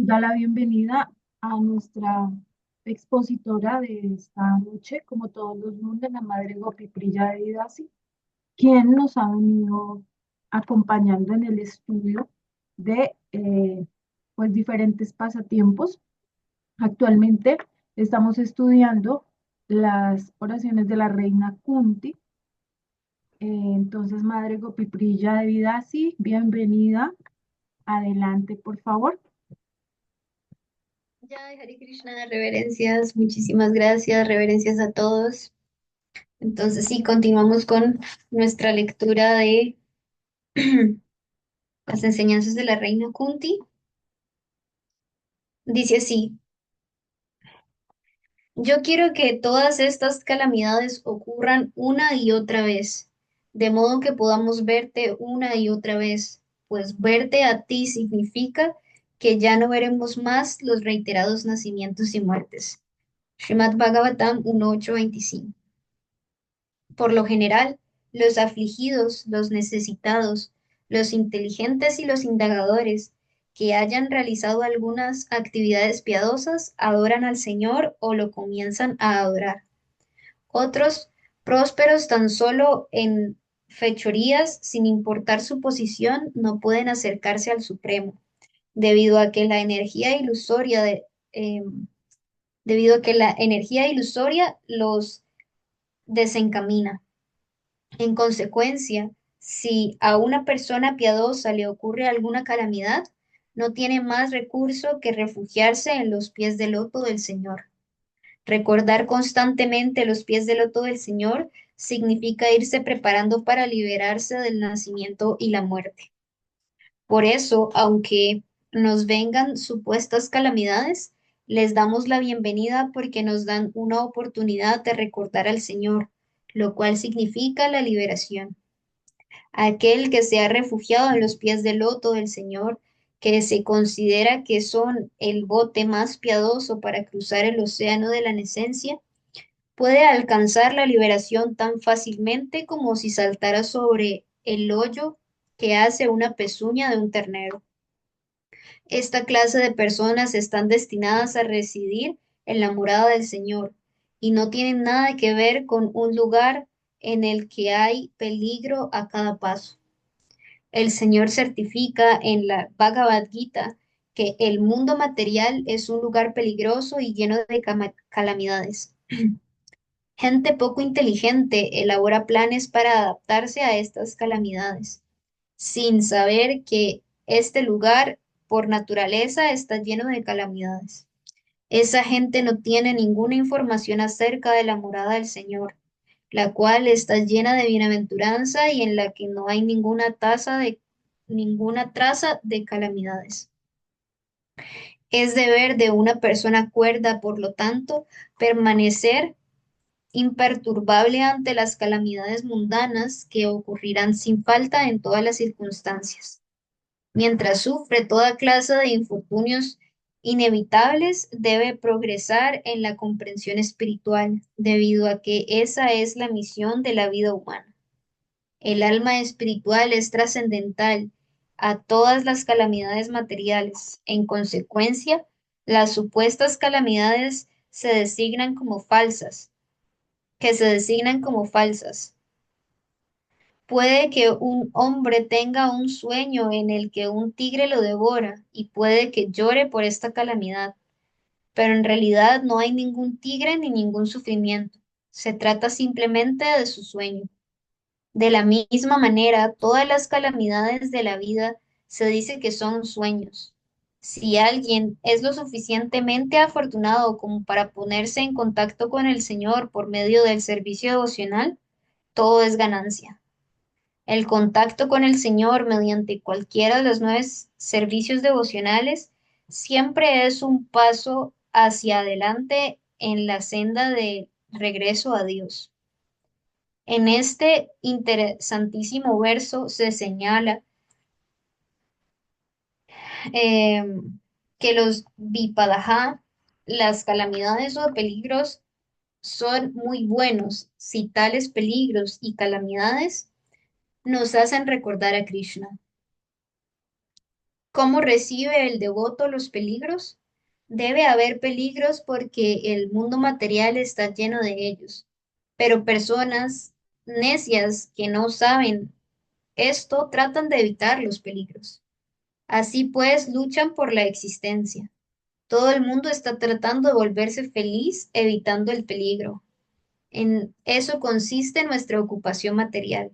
Da la bienvenida a nuestra expositora de esta noche, como todos los lunes, la Madre Gopi Priya de Vidasi, quien nos ha venido acompañando en el estudio de pues diferentes pasatiempos. Actualmente estamos estudiando las oraciones de la reina Kunti. Entonces, Madre Gopi Priya de Vidasi, bienvenida. Adelante, por favor. Ya, Hare Krishna, reverencias, muchísimas gracias, reverencias a todos. Entonces, sí, continuamos con nuestra lectura de las enseñanzas de la reina Kunti. Dice así: yo quiero que todas estas calamidades ocurran una y otra vez, de modo que podamos verte una y otra vez, pues verte a ti significa que ya no veremos más los reiterados nacimientos y muertes. Srimad Bhagavatam 1.8.25. Por lo general, los afligidos, los necesitados, los inteligentes y los indagadores que hayan realizado algunas actividades piadosas adoran al Señor o lo comienzan a adorar. Otros, prósperos tan solo en fechorías, sin importar su posición, no pueden acercarse al Supremo, debido a que la energía ilusoria debido a que la energía ilusoria los desencamina. En consecuencia, si a una persona piadosa le ocurre alguna calamidad, no tiene más recurso que refugiarse en los pies del loto del Señor. Recordar constantemente los pies del loto del Señor significa irse preparando para liberarse del nacimiento y la muerte. Por eso, aunque nos vengan supuestas calamidades, les damos la bienvenida porque nos dan una oportunidad de recordar al Señor, lo cual significa la liberación. Aquel que se ha refugiado en los pies del loto del Señor, que se considera que son el bote más piadoso para cruzar el océano de la necencia, puede alcanzar la liberación tan fácilmente como si saltara sobre el hoyo que hace una pezuña de un ternero. Esta clase de personas están destinadas a residir en la morada del Señor y no tienen nada que ver con un lugar en el que hay peligro a cada paso. El Señor certifica en la Bhagavad Gita que el mundo material es un lugar peligroso y lleno de calamidades. Gente poco inteligente elabora planes para adaptarse a estas calamidades, sin saber que este lugar por naturaleza está lleno de calamidades. Esa gente no tiene ninguna información acerca de la morada del Señor, la cual está llena de bienaventuranza y en la que no hay ninguna traza de calamidades. Es deber de una persona cuerda, por lo tanto, permanecer imperturbable ante las calamidades mundanas que ocurrirán sin falta en todas las circunstancias. Mientras sufre toda clase de infortunios inevitables, debe progresar en la comprensión espiritual, debido a que esa es la misión de la vida humana. El alma espiritual es trascendental a todas las calamidades materiales. En consecuencia, las supuestas calamidades se designan como falsas. Puede que un hombre tenga un sueño en el que un tigre lo devora y puede que llore por esta calamidad, pero en realidad no hay ningún tigre ni ningún sufrimiento. Se trata simplemente de su sueño. De la misma manera, todas las calamidades de la vida se dice que son sueños. Si alguien es lo suficientemente afortunado como para ponerse en contacto con el Señor por medio del servicio devocional, todo es ganancia. El contacto con el Señor mediante cualquiera de los nueve servicios devocionales siempre es un paso hacia adelante en la senda de regreso a Dios. En este interesantísimo verso se señala eh, que los vipadaha, las calamidades o peligros, son muy buenos si tales peligros y calamidades nos hacen recordar a Krishna. ¿Cómo recibe el devoto los peligros? Debe haber peligros porque el mundo material está lleno de ellos, pero personas necias que no saben esto tratan de evitar los peligros. Así pues, luchan por la existencia. Todo el mundo está tratando de volverse feliz evitando el peligro. En eso consiste nuestra ocupación material.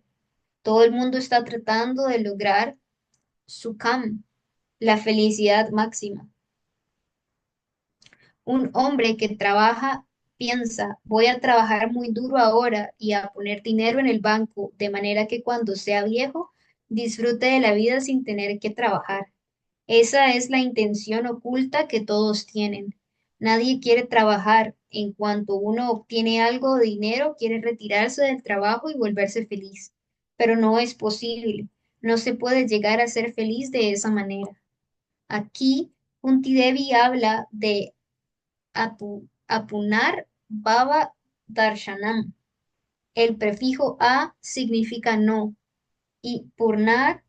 Todo el mundo está tratando de lograr su la felicidad máxima. Un hombre que trabaja piensa, voy a trabajar muy duro ahora y a poner dinero en el banco, de manera que cuando sea viejo disfrute de la vida sin tener que trabajar. Esa es la intención oculta que todos tienen. Nadie quiere trabajar. En cuanto uno obtiene algo de dinero, quiere retirarse del trabajo y volverse feliz. Pero no es posible. No se puede llegar a ser feliz de esa manera. Aquí, Kunti Devi habla de apunar baba darshanam. El prefijo a significa no y punar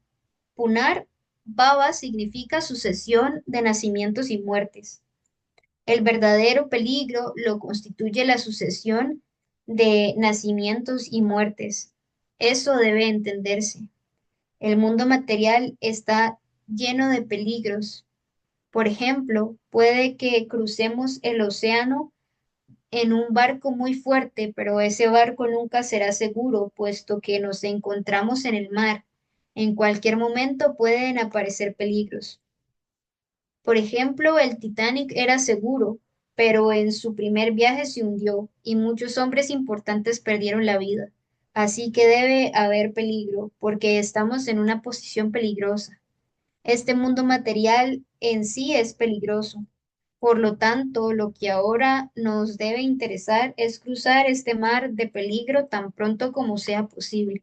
baba significa sucesión de nacimientos y muertes. El verdadero peligro lo constituye la sucesión de nacimientos y muertes. Eso debe entenderse. El mundo material está lleno de peligros. Por ejemplo, puede que crucemos el océano en un barco muy fuerte, pero ese barco nunca será seguro, puesto que nos encontramos en el mar. En cualquier momento pueden aparecer peligros. Por ejemplo, el Titanic era seguro, pero en su primer viaje se hundió y muchos hombres importantes perdieron la vida. Así que debe haber peligro, porque estamos en una posición peligrosa. Este mundo material en sí es peligroso. Por lo tanto, lo que ahora nos debe interesar es cruzar este mar de peligro tan pronto como sea posible.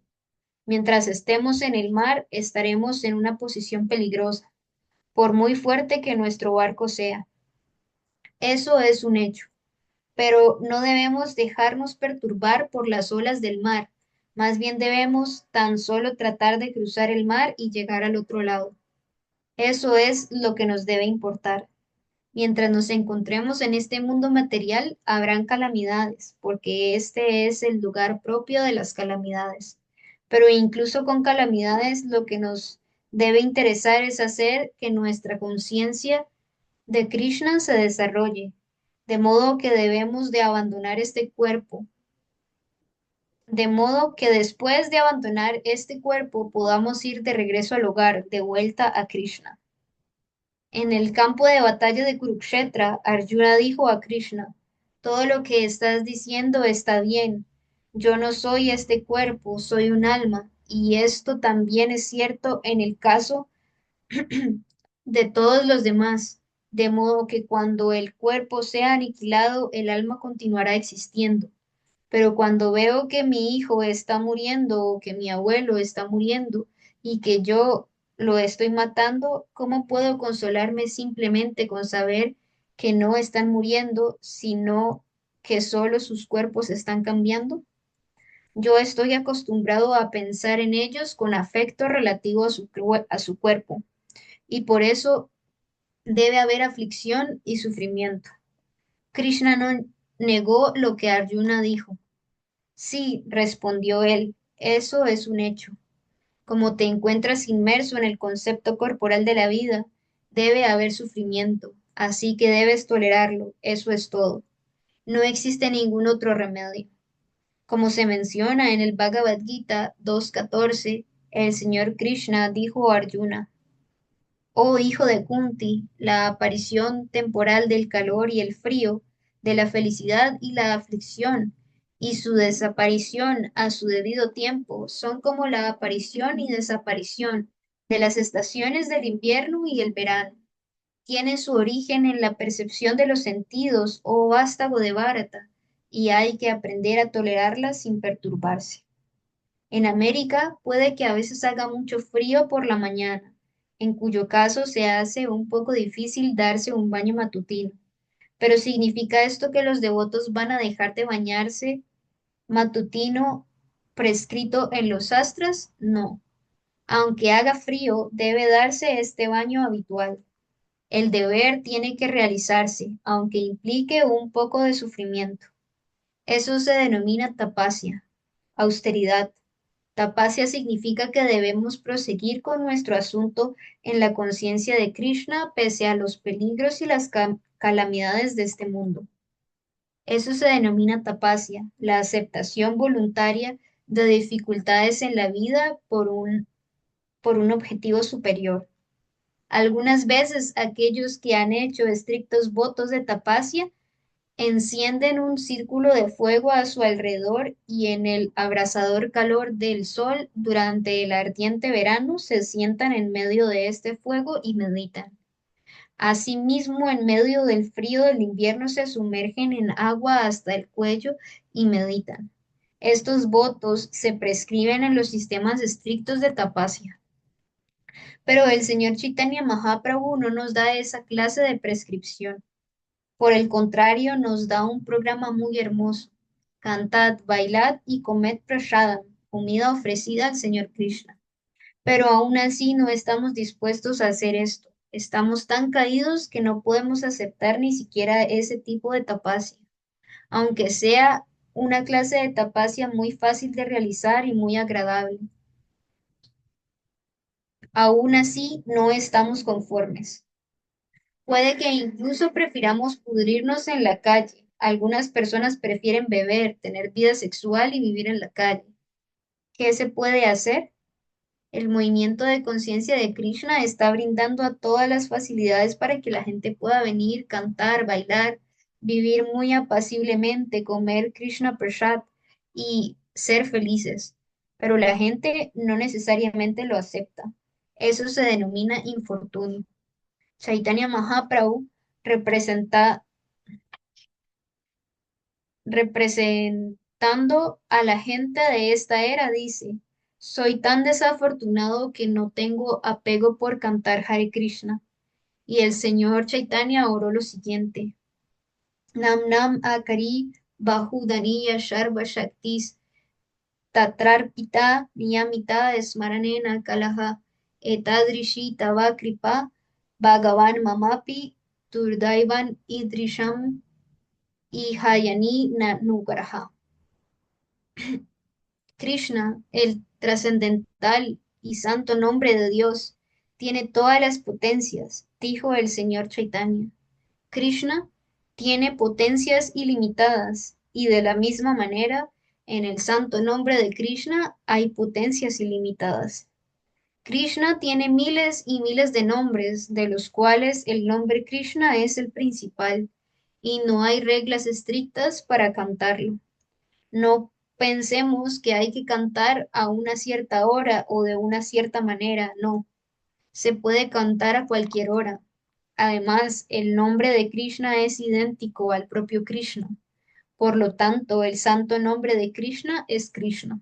Mientras estemos en el mar, estaremos en una posición peligrosa, por muy fuerte que nuestro barco sea. Eso es un hecho, pero no debemos dejarnos perturbar por las olas del mar. Más bien debemos tan solo tratar de cruzar el mar y llegar al otro lado. Eso es lo que nos debe importar. Mientras nos encontremos en este mundo material, habrán calamidades, porque este es el lugar propio de las calamidades. Pero incluso con calamidades, lo que nos debe interesar es hacer que nuestra conciencia de Krishna se desarrolle, de modo que debemos de abandonar este cuerpo, de modo que después de abandonar este cuerpo podamos ir de regreso al hogar, de vuelta a Krishna. En el campo de batalla de Kurukshetra, Arjuna dijo a Krishna, todo lo que estás diciendo está bien. Yo no soy este cuerpo, soy un alma, y esto también es cierto en el caso de todos los demás, de modo que cuando el cuerpo sea aniquilado, el alma continuará existiendo. Pero cuando veo que mi hijo está muriendo o que mi abuelo está muriendo y que yo lo estoy matando, ¿cómo puedo consolarme simplemente con saber que no están muriendo, sino que solo sus cuerpos están cambiando? Yo estoy acostumbrado a pensar en ellos con afecto relativo a a su cuerpo, y por eso debe haber aflicción y sufrimiento. Krishna no negó lo que Arjuna dijo. Sí, respondió él, eso es un hecho. Como te encuentras inmerso en el concepto corporal de la vida, debe haber sufrimiento, así que debes tolerarlo, eso es todo. No existe ningún otro remedio. Como se menciona en el Bhagavad Gita 2.14, el señor Krishna dijo a Arjuna, oh hijo de Kunti, la aparición temporal del calor y el frío, de la felicidad y la aflicción, y su desaparición a su debido tiempo, son como la aparición y desaparición de las estaciones del invierno y el verano. Tienen su origen en la percepción de los sentidos, oh vástago de Bharata, y hay que aprender a tolerarlas sin perturbarse. En América puede que a veces haga mucho frío por la mañana, en cuyo caso se hace un poco difícil darse un baño matutino. Pero ¿significa esto que los devotos van a dejar de bañarse matutino prescrito en los sastras? No. Aunque haga frío, debe darse este baño habitual. El deber tiene que realizarse, aunque implique un poco de sufrimiento. Eso se denomina tapacia, austeridad. Tapacia significa que debemos proseguir con nuestro asunto en la conciencia de Krishna pese a los peligros y las calamidades de este mundo. Eso se denomina tapacia, la aceptación voluntaria de dificultades en la vida por un objetivo superior. Algunas veces aquellos que han hecho estrictos votos de tapacia encienden un círculo de fuego a su alrededor y en el abrasador calor del sol durante el ardiente verano se sientan en medio de este fuego y meditan. Asimismo, en medio del frío del invierno se sumergen en agua hasta el cuello y meditan. Estos votos se prescriben en los sistemas estrictos de tapacia. Pero el señor Chaitanya Mahaprabhu no nos da esa clase de prescripción. Por el contrario, nos da un programa muy hermoso. Cantad, bailad y comed prasadam, comida ofrecida al Señor Krishna. Pero aún así no estamos dispuestos a hacer esto. Estamos tan caídos que no podemos aceptar ni siquiera ese tipo de tapacia, aunque sea una clase de tapacia muy fácil de realizar y muy agradable. Aún así no estamos conformes. Puede que incluso prefiramos pudrirnos en la calle. Algunas personas prefieren beber, tener vida sexual y vivir en la calle. ¿Qué se puede hacer? El movimiento de conciencia de Krishna está brindando a todas las facilidades para que la gente pueda venir, cantar, bailar, vivir muy apaciblemente, comer Krishna Prasad y ser felices. Pero la gente no necesariamente lo acepta. Eso se denomina infortunio. Chaitanya Mahaprabhu representa, representando a la gente de esta era, dice, soy tan desafortunado que no tengo apego por cantar Hare Krishna. Y el señor Chaitanya oró lo siguiente, Nam Nam Akari Bahudaniya Sharva Shaktis Tatrarpita Niyamita Smaranena Kalaha Etadrishi Tava Kripa Bhagavan Mamapi Turdaivan Idrisham y Hayani Nugaraha. Krishna, el trascendental y santo nombre de Dios, tiene todas las potencias, dijo el señor Chaitanya. Krishna tiene potencias ilimitadas y de la misma manera, en el santo nombre de Krishna hay potencias ilimitadas. Krishna tiene miles y miles de nombres, de los cuales el nombre Krishna es el principal, y no hay reglas estrictas para cantarlo. No pensemos que hay que cantar a una cierta hora o de una cierta manera, no. Se puede cantar a cualquier hora. Además, el nombre de Krishna es idéntico al propio Krishna. Por lo tanto, el santo nombre de Krishna es Krishna.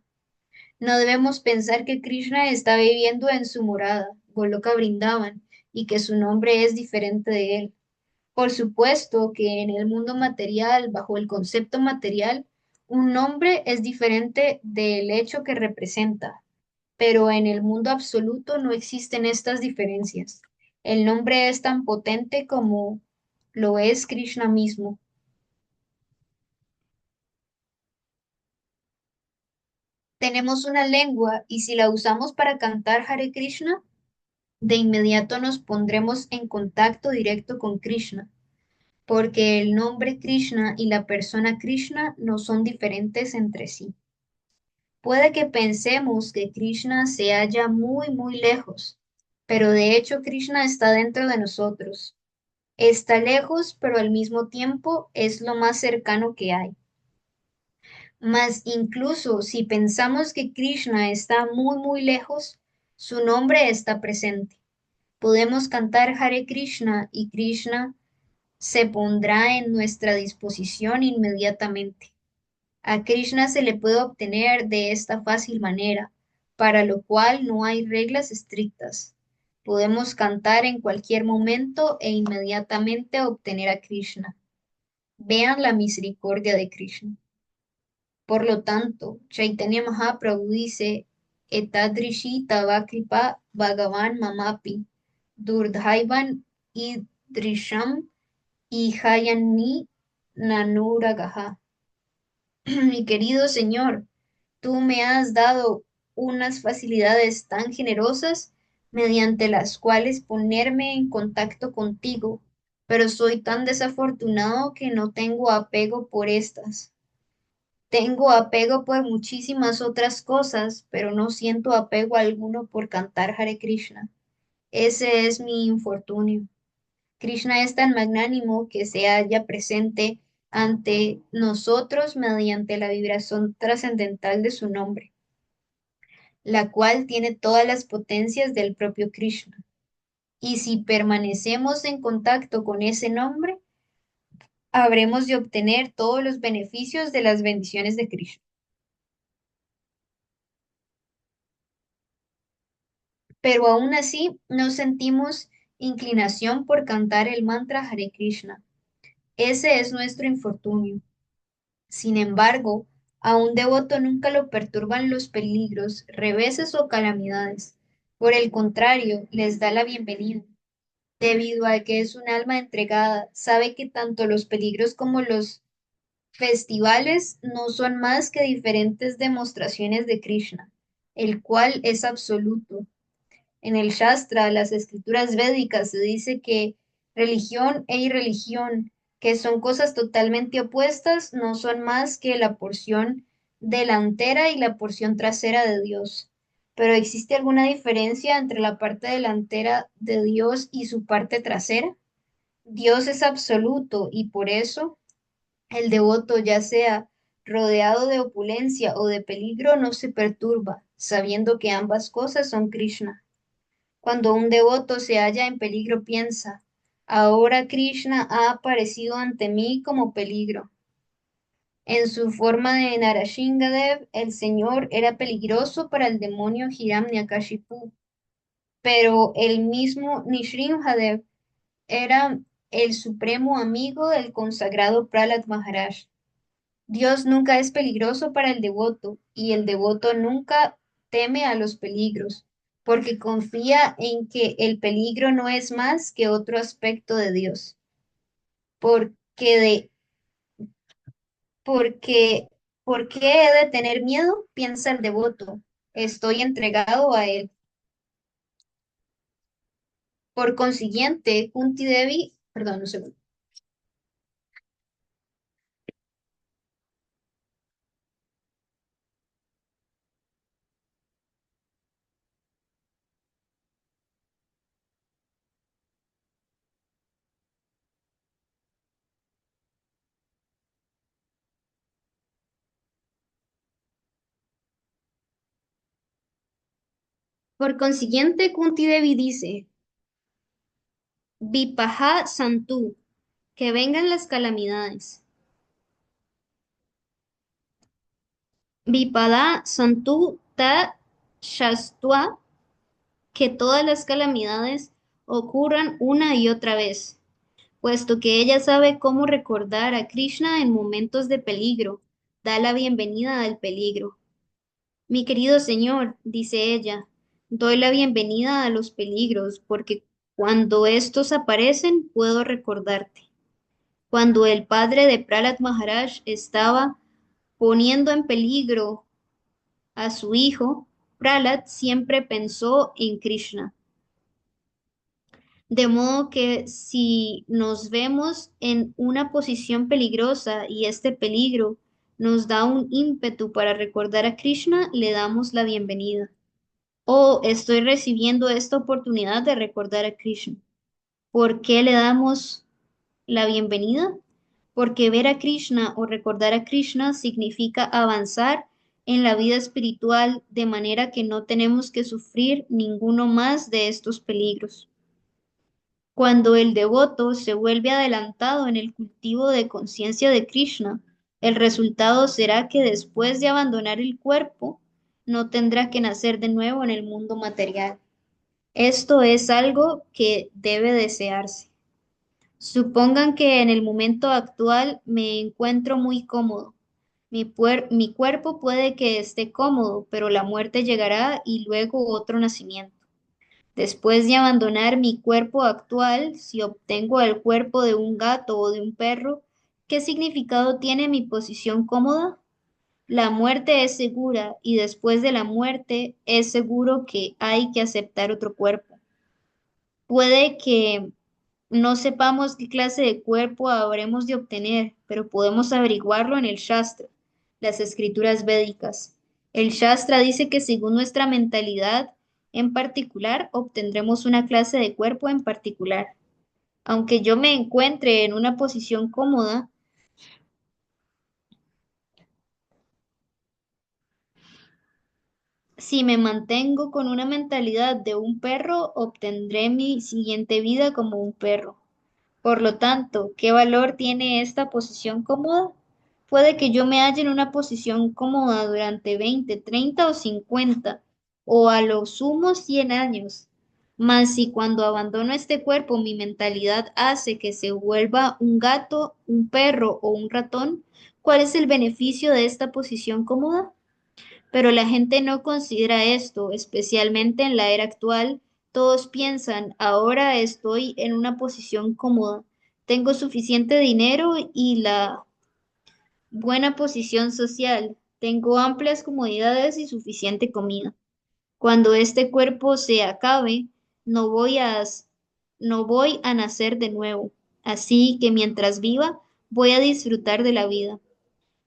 No debemos pensar que Krishna está viviendo en su morada, Goloka Vrindavan, y que su nombre es diferente de él. Por supuesto que en el mundo material, bajo el concepto material, un nombre es diferente del hecho que representa, pero en el mundo absoluto no existen estas diferencias. El nombre es tan potente como lo es Krishna mismo. Tenemos una lengua y si la usamos para cantar Hare Krishna, de inmediato nos pondremos en contacto directo con Krishna, porque el nombre Krishna y la persona Krishna no son diferentes entre sí. Puede que pensemos que Krishna se halla muy, muy lejos, pero de hecho Krishna está dentro de nosotros. Está lejos, pero al mismo tiempo es lo más cercano que hay. Mas incluso si pensamos que Krishna está muy, muy lejos, su nombre está presente. Podemos cantar Hare Krishna y Krishna se pondrá en nuestra disposición inmediatamente. A Krishna se le puede obtener de esta fácil manera, para lo cual no hay reglas estrictas. Podemos cantar en cualquier momento e inmediatamente obtener a Krishna. Vean la misericordia de Krishna. Por lo tanto, Chaitanya Mahaprabhu dice, etadrishi tava kripa Bhagavan mamapi, durdhaivan idrisham ihayanni nanuragaha. Mi querido Señor, tú me has dado unas facilidades tan generosas mediante las cuales ponerme en contacto contigo, pero soy tan desafortunado que no tengo apego por estas. Tengo apego por muchísimas otras cosas, pero no siento apego alguno por cantar Hare Krishna. Ese es mi infortunio. Krishna es tan magnánimo que se halla presente ante nosotros mediante la vibración trascendental de su nombre, la cual tiene todas las potencias del propio Krishna. Y si permanecemos en contacto con ese nombre, habremos de obtener todos los beneficios de las bendiciones de Krishna. Pero aún así no sentimos inclinación por cantar el mantra Hare Krishna. Ese es nuestro infortunio. Sin embargo, a un devoto nunca lo perturban los peligros, reveses o calamidades. Por el contrario, les da la bienvenida. Debido a que es un alma entregada, sabe que tanto los peligros como los festivales no son más que diferentes demostraciones de Krishna, el cual es absoluto. En el Shastra, las escrituras védicas, se dice que religión e irreligión, que son cosas totalmente opuestas, no son más que la porción delantera y la porción trasera de Dios. Pero ¿existe alguna diferencia entre la parte delantera de Dios y su parte trasera? Dios es absoluto y por eso el devoto, ya sea rodeado de opulencia o de peligro, no se perturba, sabiendo que ambas cosas son Krishna. Cuando un devoto se halla en peligro, piensa, ahora Krishna ha aparecido ante mí como peligro. En su forma de Narashingadev, el Señor era peligroso para el demonio Hiranyakashipu, pero el mismo Nrsimhadev era el supremo amigo del consagrado Prahlad Maharaj. Dios nunca es peligroso para el devoto y el devoto nunca teme a los peligros, porque confía en que el peligro no es más que otro aspecto de Dios. Porque de, porque, ¿por qué he de tener miedo? Piensa el devoto. Estoy entregado a él. Por consiguiente, Kunti Devi, perdón, un segundo. Por consiguiente, Kunti Devi dice, Vipaha Santu, que vengan las calamidades. Vipada Santu Ta Shastua, que todas las calamidades ocurran una y otra vez, puesto que ella sabe cómo recordar a Krishna en momentos de peligro, da la bienvenida al peligro. Mi querido Señor, dice ella, doy la bienvenida a los peligros, porque cuando estos aparecen puedo recordarte. Cuando el padre de Prahlad Maharaj estaba poniendo en peligro a su hijo, Prahlad siempre pensó en Krishna. De modo que si nos vemos en una posición peligrosa y este peligro nos da un ímpetu para recordar a Krishna, le damos la bienvenida. Oh, estoy recibiendo esta oportunidad de recordar a Krishna. ¿Por qué le damos la bienvenida? Porque ver a Krishna o recordar a Krishna significa avanzar en la vida espiritual de manera que no tenemos que sufrir ninguno más de estos peligros. Cuando el devoto se vuelve adelantado en el cultivo de conciencia de Krishna, el resultado será que después de abandonar el cuerpo, no tendrá que nacer de nuevo en el mundo material. Esto es algo que debe desearse. Supongan que en el momento actual me encuentro muy cómodo. Mi cuerpo puede que esté cómodo, pero la muerte llegará y luego otro nacimiento. Después de abandonar mi cuerpo actual, si obtengo el cuerpo de un gato o de un perro, ¿qué significado tiene mi posición cómoda? La muerte es segura y después de la muerte es seguro que hay que aceptar otro cuerpo. Puede que no sepamos qué clase de cuerpo habremos de obtener, pero podemos averiguarlo en el Shastra, las escrituras védicas. El Shastra dice que según nuestra mentalidad en particular, obtendremos una clase de cuerpo en particular. Aunque yo me encuentre en una posición cómoda, si me mantengo con una mentalidad de un perro, obtendré mi siguiente vida como un perro. Por lo tanto, ¿qué valor tiene esta posición cómoda? Puede que yo me halle en una posición cómoda durante 20, 30 o 50, o a lo sumo 100 años. Mas si cuando abandono este cuerpo mi mentalidad hace que se vuelva un gato, un perro o un ratón, ¿cuál es el beneficio de esta posición cómoda? Pero la gente no considera esto, especialmente en la era actual. Todos piensan, ahora estoy en una posición cómoda, tengo suficiente dinero y la buena posición social, tengo amplias comodidades y suficiente comida. Cuando este cuerpo se acabe, no voy a, no voy a nacer de nuevo. Así que mientras viva, voy a disfrutar de la vida.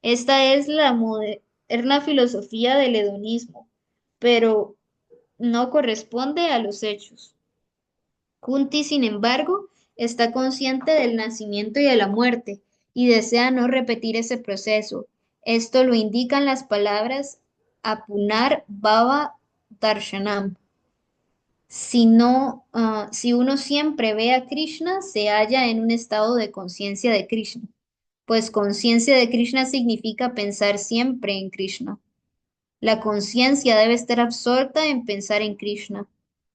Esta es la moderna filosofía del hedonismo, pero no corresponde a los hechos. Kunti, sin embargo, está consciente del nacimiento y de la muerte y desea no repetir ese proceso. Esto lo indican las palabras Apunar Bhava Darshanam. Si no, si uno siempre ve a Krishna, se halla en un estado de conciencia de Krishna, pues conciencia de Krishna significa pensar siempre en Krishna. La conciencia debe estar absorta en pensar en Krishna.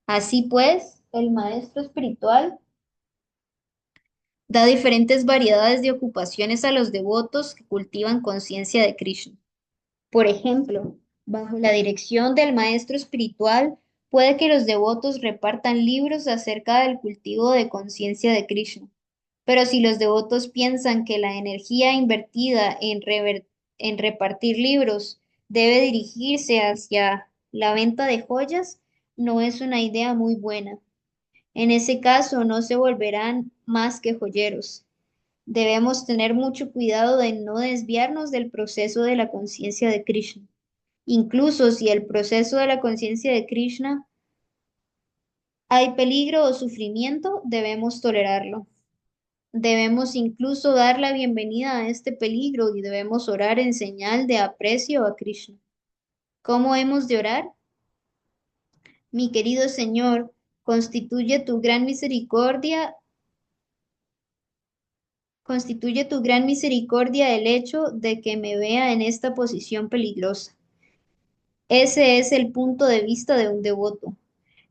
Así pues, el maestro espiritual da diferentes variedades de ocupaciones a los devotos que cultivan conciencia de Krishna. Por ejemplo, bajo la dirección del maestro espiritual, puede que los devotos repartan libros acerca del cultivo de conciencia de Krishna. Pero si los devotos piensan que la energía invertida en repartir libros debe dirigirse hacia la venta de joyas, no es una idea muy buena. En ese caso, no se volverán más que joyeros. Debemos tener mucho cuidado de no desviarnos del proceso de la conciencia de Krishna. Incluso si el proceso de la conciencia de Krishna hay peligro o sufrimiento, debemos tolerarlo. Debemos incluso dar la bienvenida a este peligro y debemos orar en señal de aprecio a Krishna. ¿Cómo hemos de orar? Mi querido Señor, constituye tu gran misericordia el hecho de que me vea en esta posición peligrosa. Ese es el punto de vista de un devoto.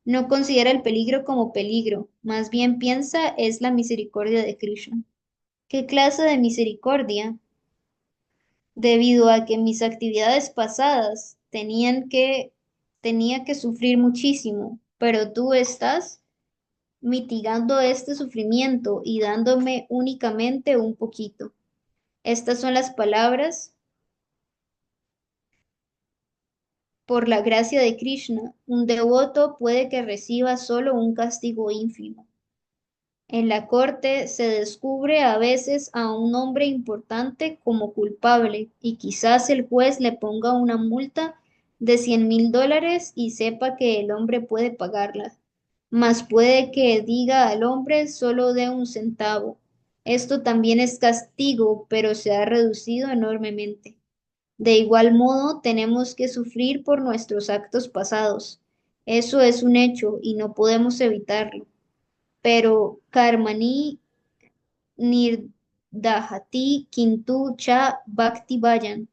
No considera el peligro como peligro, más bien piensa es la misericordia de Krishna. ¿Qué clase de misericordia? Debido a que mis actividades pasadas tenía que sufrir muchísimo, pero tú estás mitigando este sufrimiento y dándome únicamente un poquito. Estas son las palabras, por la gracia de Krishna, un devoto puede que reciba solo un castigo ínfimo. En la corte se descubre a veces a un hombre importante como culpable y quizás el juez le ponga una multa de $100,000 y sepa que el hombre puede pagarla. Mas puede que diga al hombre solo de un centavo. Esto también es castigo, pero se ha reducido enormemente. De igual modo, tenemos que sufrir por nuestros actos pasados. Eso es un hecho y no podemos evitarlo. Pero Karmani Nirdahati Kintu Cha Bhakti Vayan.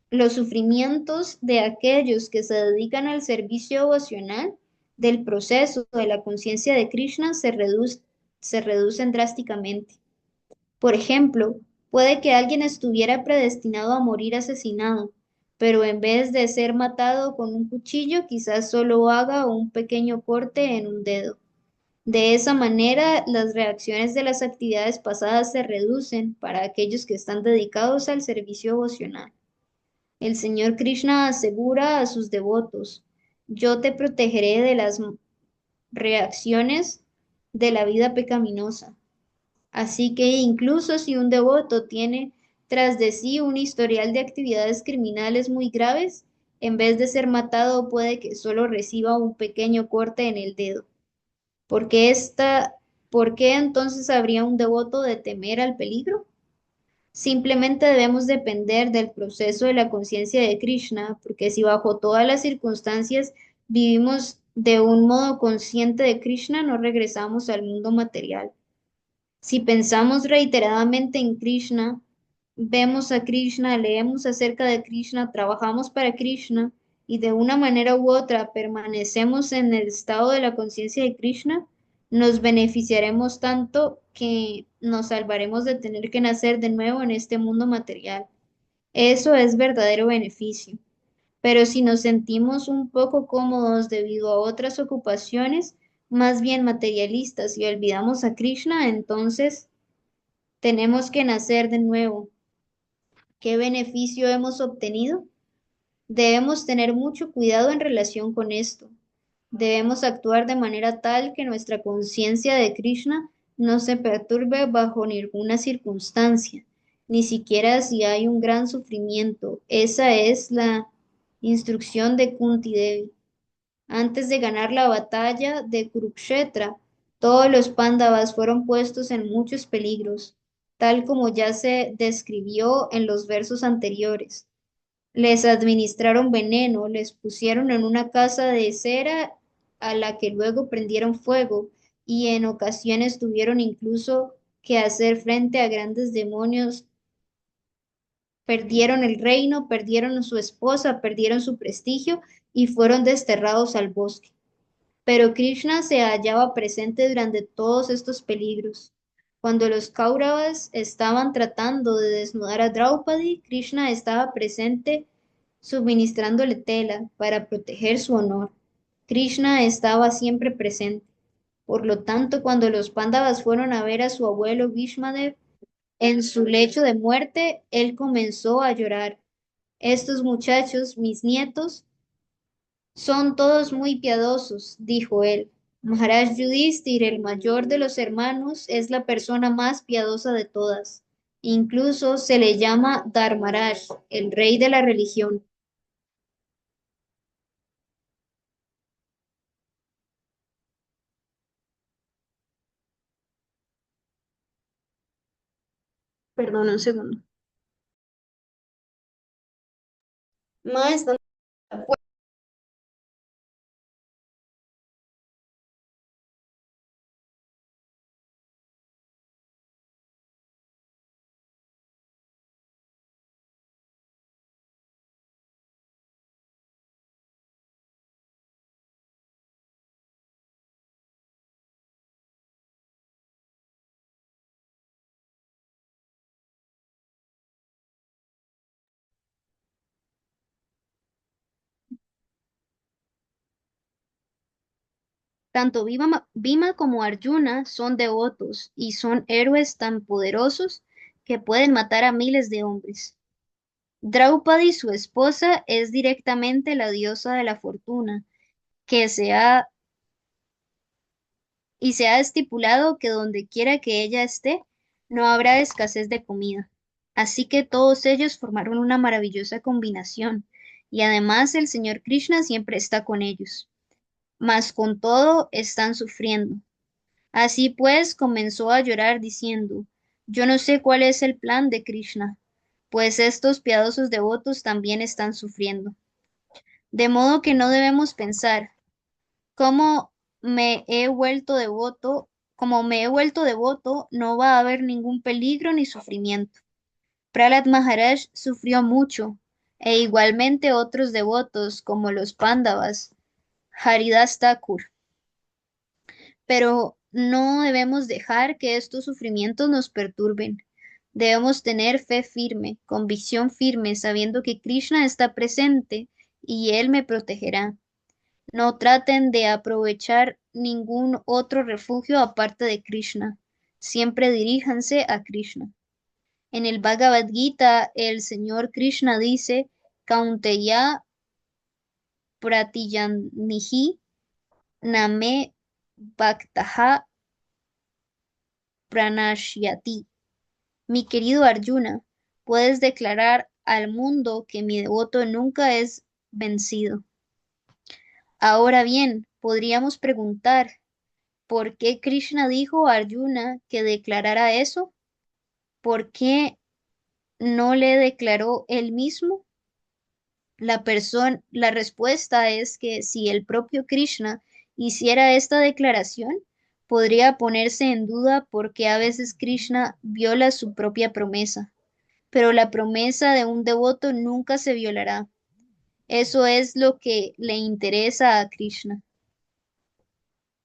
Los sufrimientos de aquellos que se dedican al servicio devocional del proceso de la conciencia de Krishna se reducen drásticamente. Por ejemplo, Puede que alguien estuviera predestinado a morir asesinado, pero en vez de ser matado con un cuchillo, quizás solo haga un pequeño corte en un dedo. De esa manera, las reacciones de las actividades pasadas se reducen para aquellos que están dedicados al servicio devocional. El Señor Krishna asegura a sus devotos, yo te protegeré de las reacciones de la vida pecaminosa. Así que incluso si un devoto tiene tras de sí un historial de actividades criminales muy graves, en vez de ser matado puede que solo reciba un pequeño corte en el dedo. ¿Por qué por qué entonces habría un devoto de temer al peligro? Simplemente debemos depender del proceso de la conciencia de Krishna, porque si bajo todas las circunstancias vivimos de un modo consciente de Krishna, no regresamos al mundo material. Si pensamos reiteradamente en Krishna, vemos a Krishna, leemos acerca de Krishna, trabajamos para Krishna y de una manera u otra permanecemos en el estado de la conciencia de Krishna, nos beneficiaremos tanto que nos salvaremos de tener que nacer de nuevo en este mundo material. Eso es verdadero beneficio. Pero si nos sentimos un poco cómodos debido a otras ocupaciones, más bien materialistas, y olvidamos a Krishna, entonces tenemos que nacer de nuevo. ¿Qué beneficio hemos obtenido? Debemos tener mucho cuidado en relación con esto. Debemos actuar de manera tal que nuestra conciencia de Krishna no se perturbe bajo ninguna circunstancia, ni siquiera si hay un gran sufrimiento. Esa es la instrucción de Kunti Devi. Antes de ganar la batalla de Kurukshetra, todos los Pándavas fueron puestos en muchos peligros, tal como ya se describió en los versos anteriores. Les administraron veneno, les pusieron en una casa de cera a la que luego prendieron fuego y en ocasiones tuvieron incluso que hacer frente a grandes demonios. Perdieron el reino, perdieron a su esposa, perdieron su prestigio y fueron desterrados al bosque. Pero Krishna se hallaba presente durante todos estos peligros. Cuando los Kauravas estaban tratando de desnudar a Draupadi, Krishna estaba presente suministrándole tela para proteger su honor. Krishna estaba siempre presente. Por lo tanto, cuando los Pándavas fueron a ver a su abuelo Bhishmadev en su lecho de muerte, él comenzó a llorar. Estos muchachos, mis nietos, son todos muy piadosos, dijo él. Maharaj Yudhishthir, el mayor de los hermanos, es la persona más piadosa de todas. Incluso se le llama Dharmaraj, el rey de la religión. Perdón, un segundo. Más, tanto Bhima como Arjuna son devotos y son héroes tan poderosos que pueden matar a miles de hombres. Draupadi, su esposa, es directamente la diosa de la fortuna, que se ha estipulado que donde quiera que ella esté, no habrá escasez de comida. Así que todos ellos formaron una maravillosa combinación, y además el Señor Krishna siempre está con ellos. Mas con todo están sufriendo. Así pues comenzó a llorar diciendo, yo no sé cuál es el plan de Krishna, pues estos piadosos devotos también están sufriendo. De modo que no debemos pensar, ¿cómo me he vuelto devoto? Como me he vuelto devoto, no va a haber ningún peligro ni sufrimiento. Prahlad Maharaj sufrió mucho, e igualmente otros devotos como los Pándavas, Haridas Thakur. Pero no debemos dejar que estos sufrimientos nos perturben. Debemos tener fe firme, convicción firme, sabiendo que Krishna está presente y Él me protegerá. No traten de aprovechar ningún otro refugio aparte de Krishna. Siempre diríjanse a Krishna. En el Bhagavad Gita, el Señor Krishna dice, Kaunteya pratiyanihi name bhaktaha pranashyati. Mi querido Arjuna, puedes declarar al mundo que mi devoto nunca es vencido. Ahora bien, podríamos preguntar, ¿por qué Krishna dijo a Arjuna que declarara eso? ¿Por qué no le declaró él mismo? La respuesta es que si el propio Krishna hiciera esta declaración, podría ponerse en duda porque a veces Krishna viola su propia promesa, pero la promesa de un devoto nunca se violará. Eso es lo que le interesa a Krishna.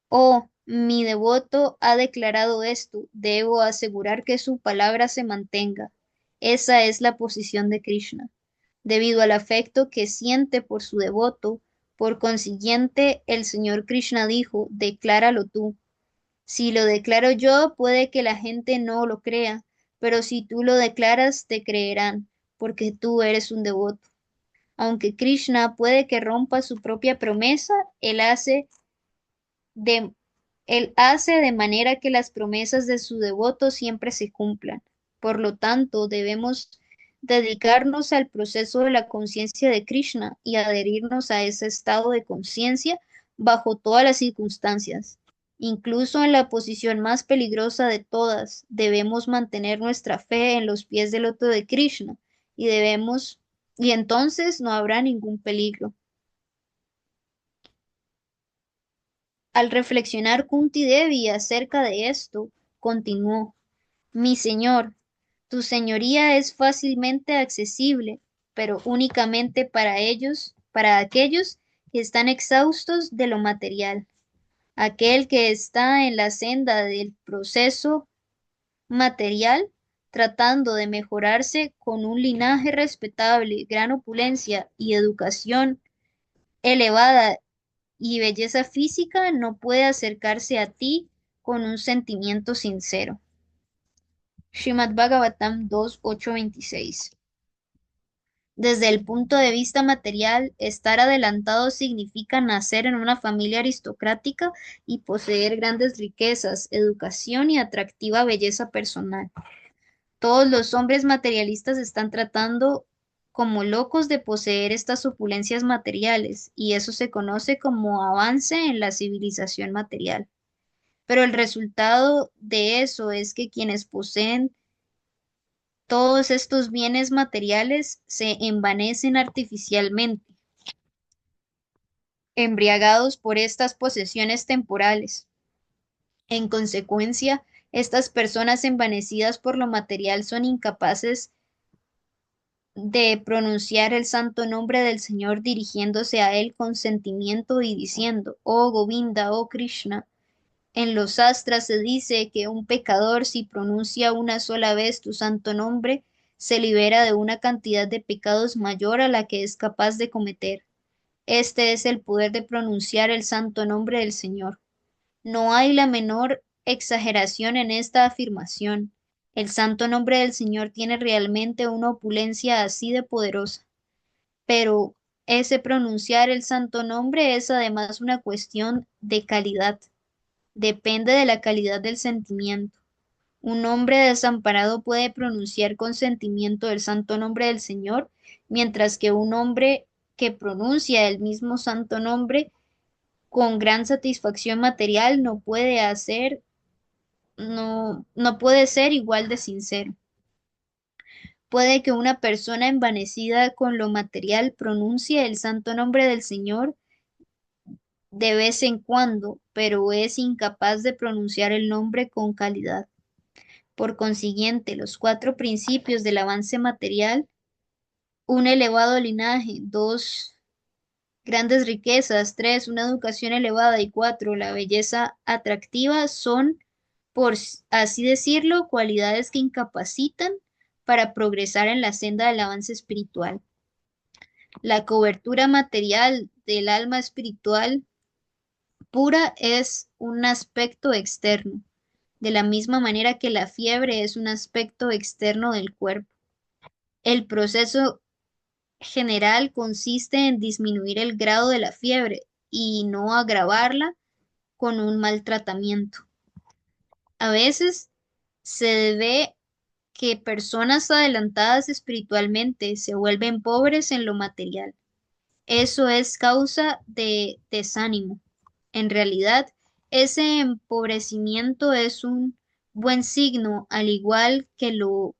Oh, mi devoto ha declarado esto, debo asegurar que su palabra se mantenga. Esa es la posición de Krishna. Debido al afecto que siente por su devoto, por consiguiente, el Señor Krishna dijo, decláralo tú. Si lo declaro yo, puede que la gente no lo crea, pero si tú lo declaras, te creerán, porque tú eres un devoto. Aunque Krishna puede que rompa su propia promesa, de, él hace de manera que las promesas de su devoto siempre se cumplan. Por lo tanto, debemos dedicarnos al proceso de la conciencia de Krishna y adherirnos a ese estado de conciencia bajo todas las circunstancias. Incluso en la posición más peligrosa de todas, debemos mantener nuestra fe en los pies del loto de Krishna y entonces no habrá ningún peligro. Al reflexionar Kunti Devi acerca de esto, continuó, Mi señor, tu señoría es fácilmente accesible, pero únicamente para aquellos que están exhaustos de lo material. Aquel que está en la senda del proceso material, tratando de mejorarse con un linaje respetable, gran opulencia y educación elevada y belleza física, no puede acercarse a ti con un sentimiento sincero. Srimad Bhagavatam 2.8.26. Desde el punto de vista material, estar adelantado significa nacer en una familia aristocrática y poseer grandes riquezas, educación y atractiva belleza personal. Todos los hombres materialistas están tratando como locos de poseer estas opulencias materiales, y eso se conoce como avance en la civilización material. Pero el resultado de eso es que quienes poseen todos estos bienes materiales se envanecen artificialmente, embriagados por estas posesiones temporales. En consecuencia, estas personas envanecidas por lo material son incapaces de pronunciar el santo nombre del Señor dirigiéndose a él con sentimiento y diciendo, Oh Govinda, oh Krishna. En los astras se dice que un pecador, si pronuncia una sola vez tu santo nombre, se libera de una cantidad de pecados mayor a la que es capaz de cometer. Este es el poder de pronunciar el santo nombre del Señor. No hay la menor exageración en esta afirmación. El santo nombre del Señor tiene realmente una opulencia así de poderosa, pero ese pronunciar el santo nombre es además una cuestión de calidad. Depende de la calidad del sentimiento. Un hombre desamparado puede pronunciar con sentimiento el santo nombre del Señor, mientras que un hombre que pronuncia el mismo santo nombre con gran satisfacción material no puede ser igual de sincero. Puede que una persona envanecida con lo material pronuncie el santo nombre del Señor de vez en cuando, pero es incapaz de pronunciar el nombre con calidad. Por consiguiente, los cuatro principios del avance material, un elevado linaje, dos, grandes riquezas, tres, una educación elevada y cuatro, la belleza atractiva, son así decirlo, cualidades que incapacitan para progresar en la senda del avance espiritual. La cobertura material del alma espiritual pura es un aspecto externo, de la misma manera que la fiebre es un aspecto externo del cuerpo. El proceso general consiste en disminuir el grado de la fiebre y no agravarla con un maltratamiento. A veces se ve que personas adelantadas espiritualmente se vuelven pobres en lo material. Eso es causa de desánimo. En realidad, ese empobrecimiento es un buen signo, al igual que lo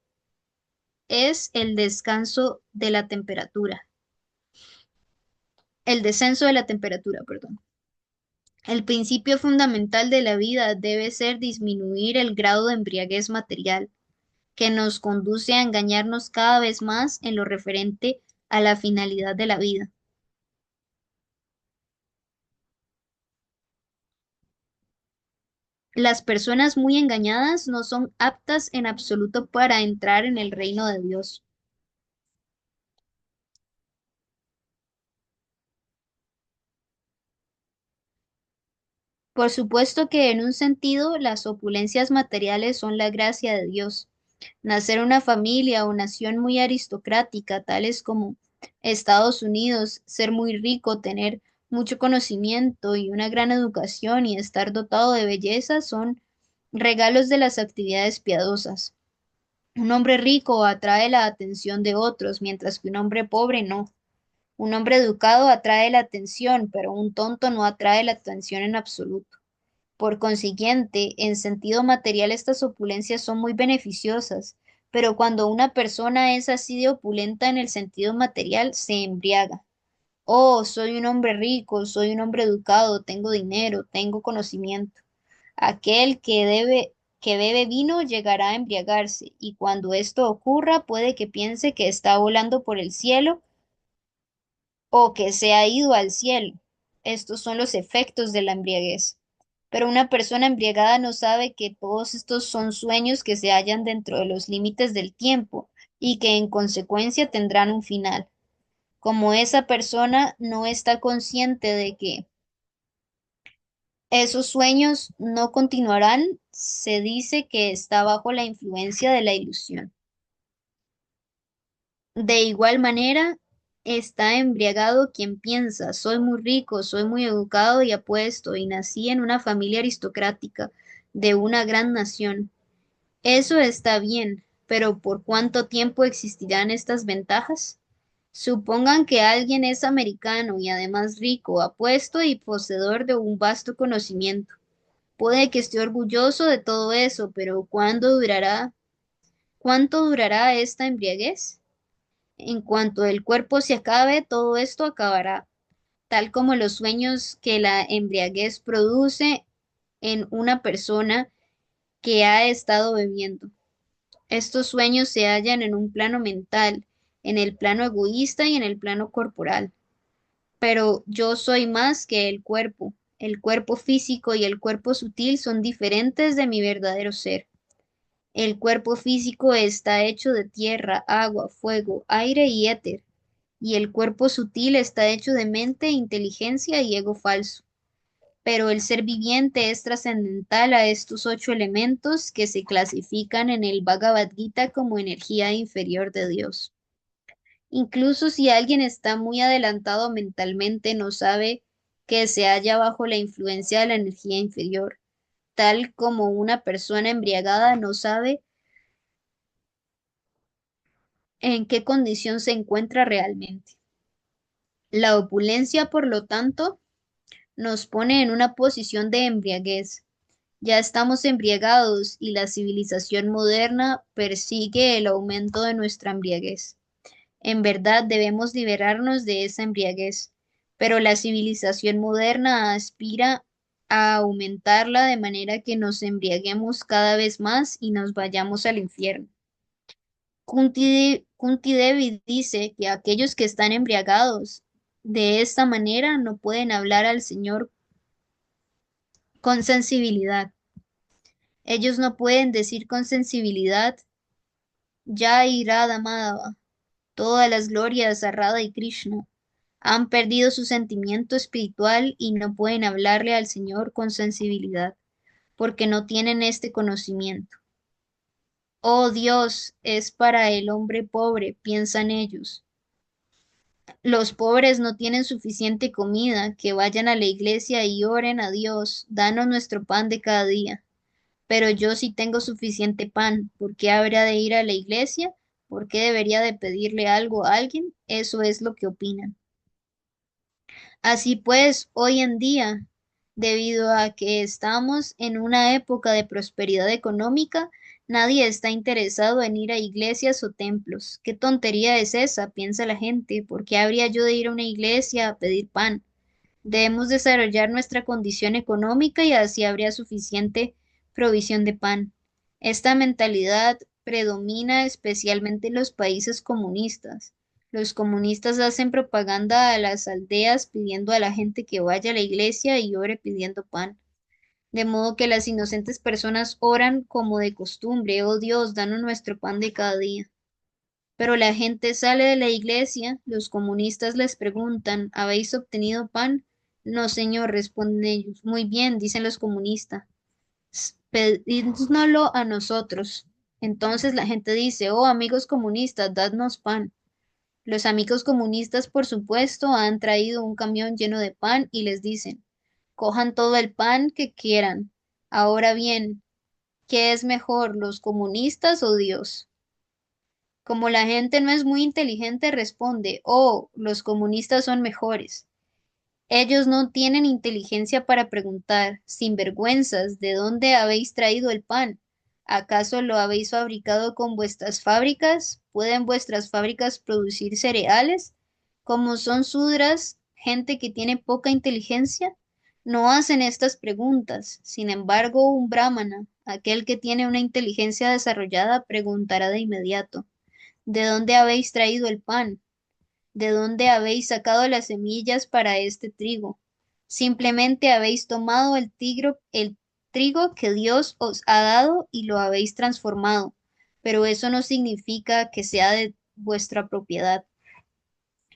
es el descanso de la temperatura, el descenso de la temperatura, perdón. El principio fundamental de la vida debe ser disminuir el grado de embriaguez material, que nos conduce a engañarnos cada vez más en lo referente a la finalidad de la vida. Las personas muy engañadas no son aptas en absoluto para entrar en el reino de Dios. Por supuesto que en un sentido las opulencias materiales son la gracia de Dios. Nacer en una familia o nación muy aristocrática, tales como Estados Unidos, ser muy rico, tener mucho conocimiento y una gran educación y estar dotado de belleza son regalos de las actividades piadosas. Un hombre rico atrae la atención de otros, mientras que un hombre pobre no. Un hombre educado atrae la atención, pero un tonto no atrae la atención en absoluto. Por consiguiente, en sentido material estas opulencias son muy beneficiosas, pero cuando una persona es así de opulenta en el sentido material, se embriaga. Oh, soy un hombre rico, soy un hombre educado, tengo dinero, tengo conocimiento. Aquel que bebe vino llegará a embriagarse, y cuando esto ocurra puede que piense que está volando por el cielo o que se ha ido al cielo. Estos son los efectos de la embriaguez. Pero una persona embriagada no sabe que todos estos son sueños que se hallan dentro de los límites del tiempo y que en consecuencia tendrán un final. Como esa persona no está consciente de que esos sueños no continuarán, se dice que está bajo la influencia de la ilusión. De igual manera, está embriagado quien piensa, soy muy rico, soy muy educado y apuesto, y nací en una familia aristocrática de una gran nación. Eso está bien, pero ¿por cuánto tiempo existirán estas ventajas? Supongan que alguien es americano y además rico, apuesto y poseedor de un vasto conocimiento. Puede que esté orgulloso de todo eso, pero ¿cuánto durará esta embriaguez? En cuanto el cuerpo se acabe, todo esto acabará, tal como los sueños que la embriaguez produce en una persona que ha estado bebiendo. Estos sueños se hallan en un plano mental, en el plano egoísta y en el plano corporal. Pero yo soy más que el cuerpo. El cuerpo físico y el cuerpo sutil son diferentes de mi verdadero ser. El cuerpo físico está hecho de tierra, agua, fuego, aire y éter, y el cuerpo sutil está hecho de mente, inteligencia y ego falso. Pero el ser viviente es trascendental a estos ocho elementos que se clasifican en el Bhagavad Gita como energía inferior de Dios. Incluso si alguien está muy adelantado mentalmente, no sabe que se halla bajo la influencia de la energía inferior, tal como una persona embriagada no sabe en qué condición se encuentra realmente. La opulencia, por lo tanto, nos pone en una posición de embriaguez. Ya estamos embriagados y la civilización moderna persigue el aumento de nuestra embriaguez. En verdad debemos liberarnos de esa embriaguez, pero la civilización moderna aspira a aumentarla de manera que nos embriaguemos cada vez más y nos vayamos al infierno. Kunti Devi dice que aquellos que están embriagados de esta manera no pueden hablar al Señor con sensibilidad. Ellos no pueden decir con sensibilidad, ya Radha Madhava, todas las glorias a Radha y Krishna. Han perdido su sentimiento espiritual y no pueden hablarle al Señor con sensibilidad, porque no tienen este conocimiento. Oh Dios, es para el hombre pobre, piensan ellos. Los pobres no tienen suficiente comida, que vayan a la iglesia y oren a Dios, danos nuestro pan de cada día. Pero yo sí tengo suficiente pan, ¿por qué habría de ir a la iglesia? ¿Por qué debería de pedirle algo a alguien? Eso es lo que opinan. Así pues, hoy en día, debido a que estamos en una época de prosperidad económica, nadie está interesado en ir a iglesias o templos. ¿Qué tontería es esa? Piensa la gente. ¿Por qué habría yo de ir a una iglesia a pedir pan? Debemos desarrollar nuestra condición económica y así habría suficiente provisión de pan. Esta mentalidad predomina especialmente en los países comunistas. Los comunistas hacen propaganda a las aldeas pidiendo a la gente que vaya a la iglesia y ore pidiendo pan. De modo que las inocentes personas oran como de costumbre, oh Dios, danos nuestro pan de cada día. Pero la gente sale de la iglesia, los comunistas les preguntan, ¿habéis obtenido pan? No, señor, responden ellos. Muy bien, dicen los comunistas, pedídnoslo a nosotros. Entonces la gente dice, oh amigos comunistas, dadnos pan. Los amigos comunistas, por supuesto, han traído un camión lleno de pan y les dicen, cojan todo el pan que quieran. Ahora bien, ¿qué es mejor, los comunistas o Dios? Como la gente no es muy inteligente, responde, oh, los comunistas son mejores. Ellos no tienen inteligencia para preguntar, sinvergüenzas, ¿de dónde habéis traído el pan? ¿Acaso lo habéis fabricado con vuestras fábricas? ¿Pueden vuestras fábricas producir cereales? Como son sudras, gente que tiene poca inteligencia, no hacen estas preguntas. Sin embargo, un brahmana, aquel que tiene una inteligencia desarrollada, preguntará de inmediato. ¿De dónde habéis traído el pan? ¿De dónde habéis sacado las semillas para este trigo? Simplemente habéis tomado el trigo que Dios os ha dado y lo habéis transformado, pero eso no significa que sea de vuestra propiedad.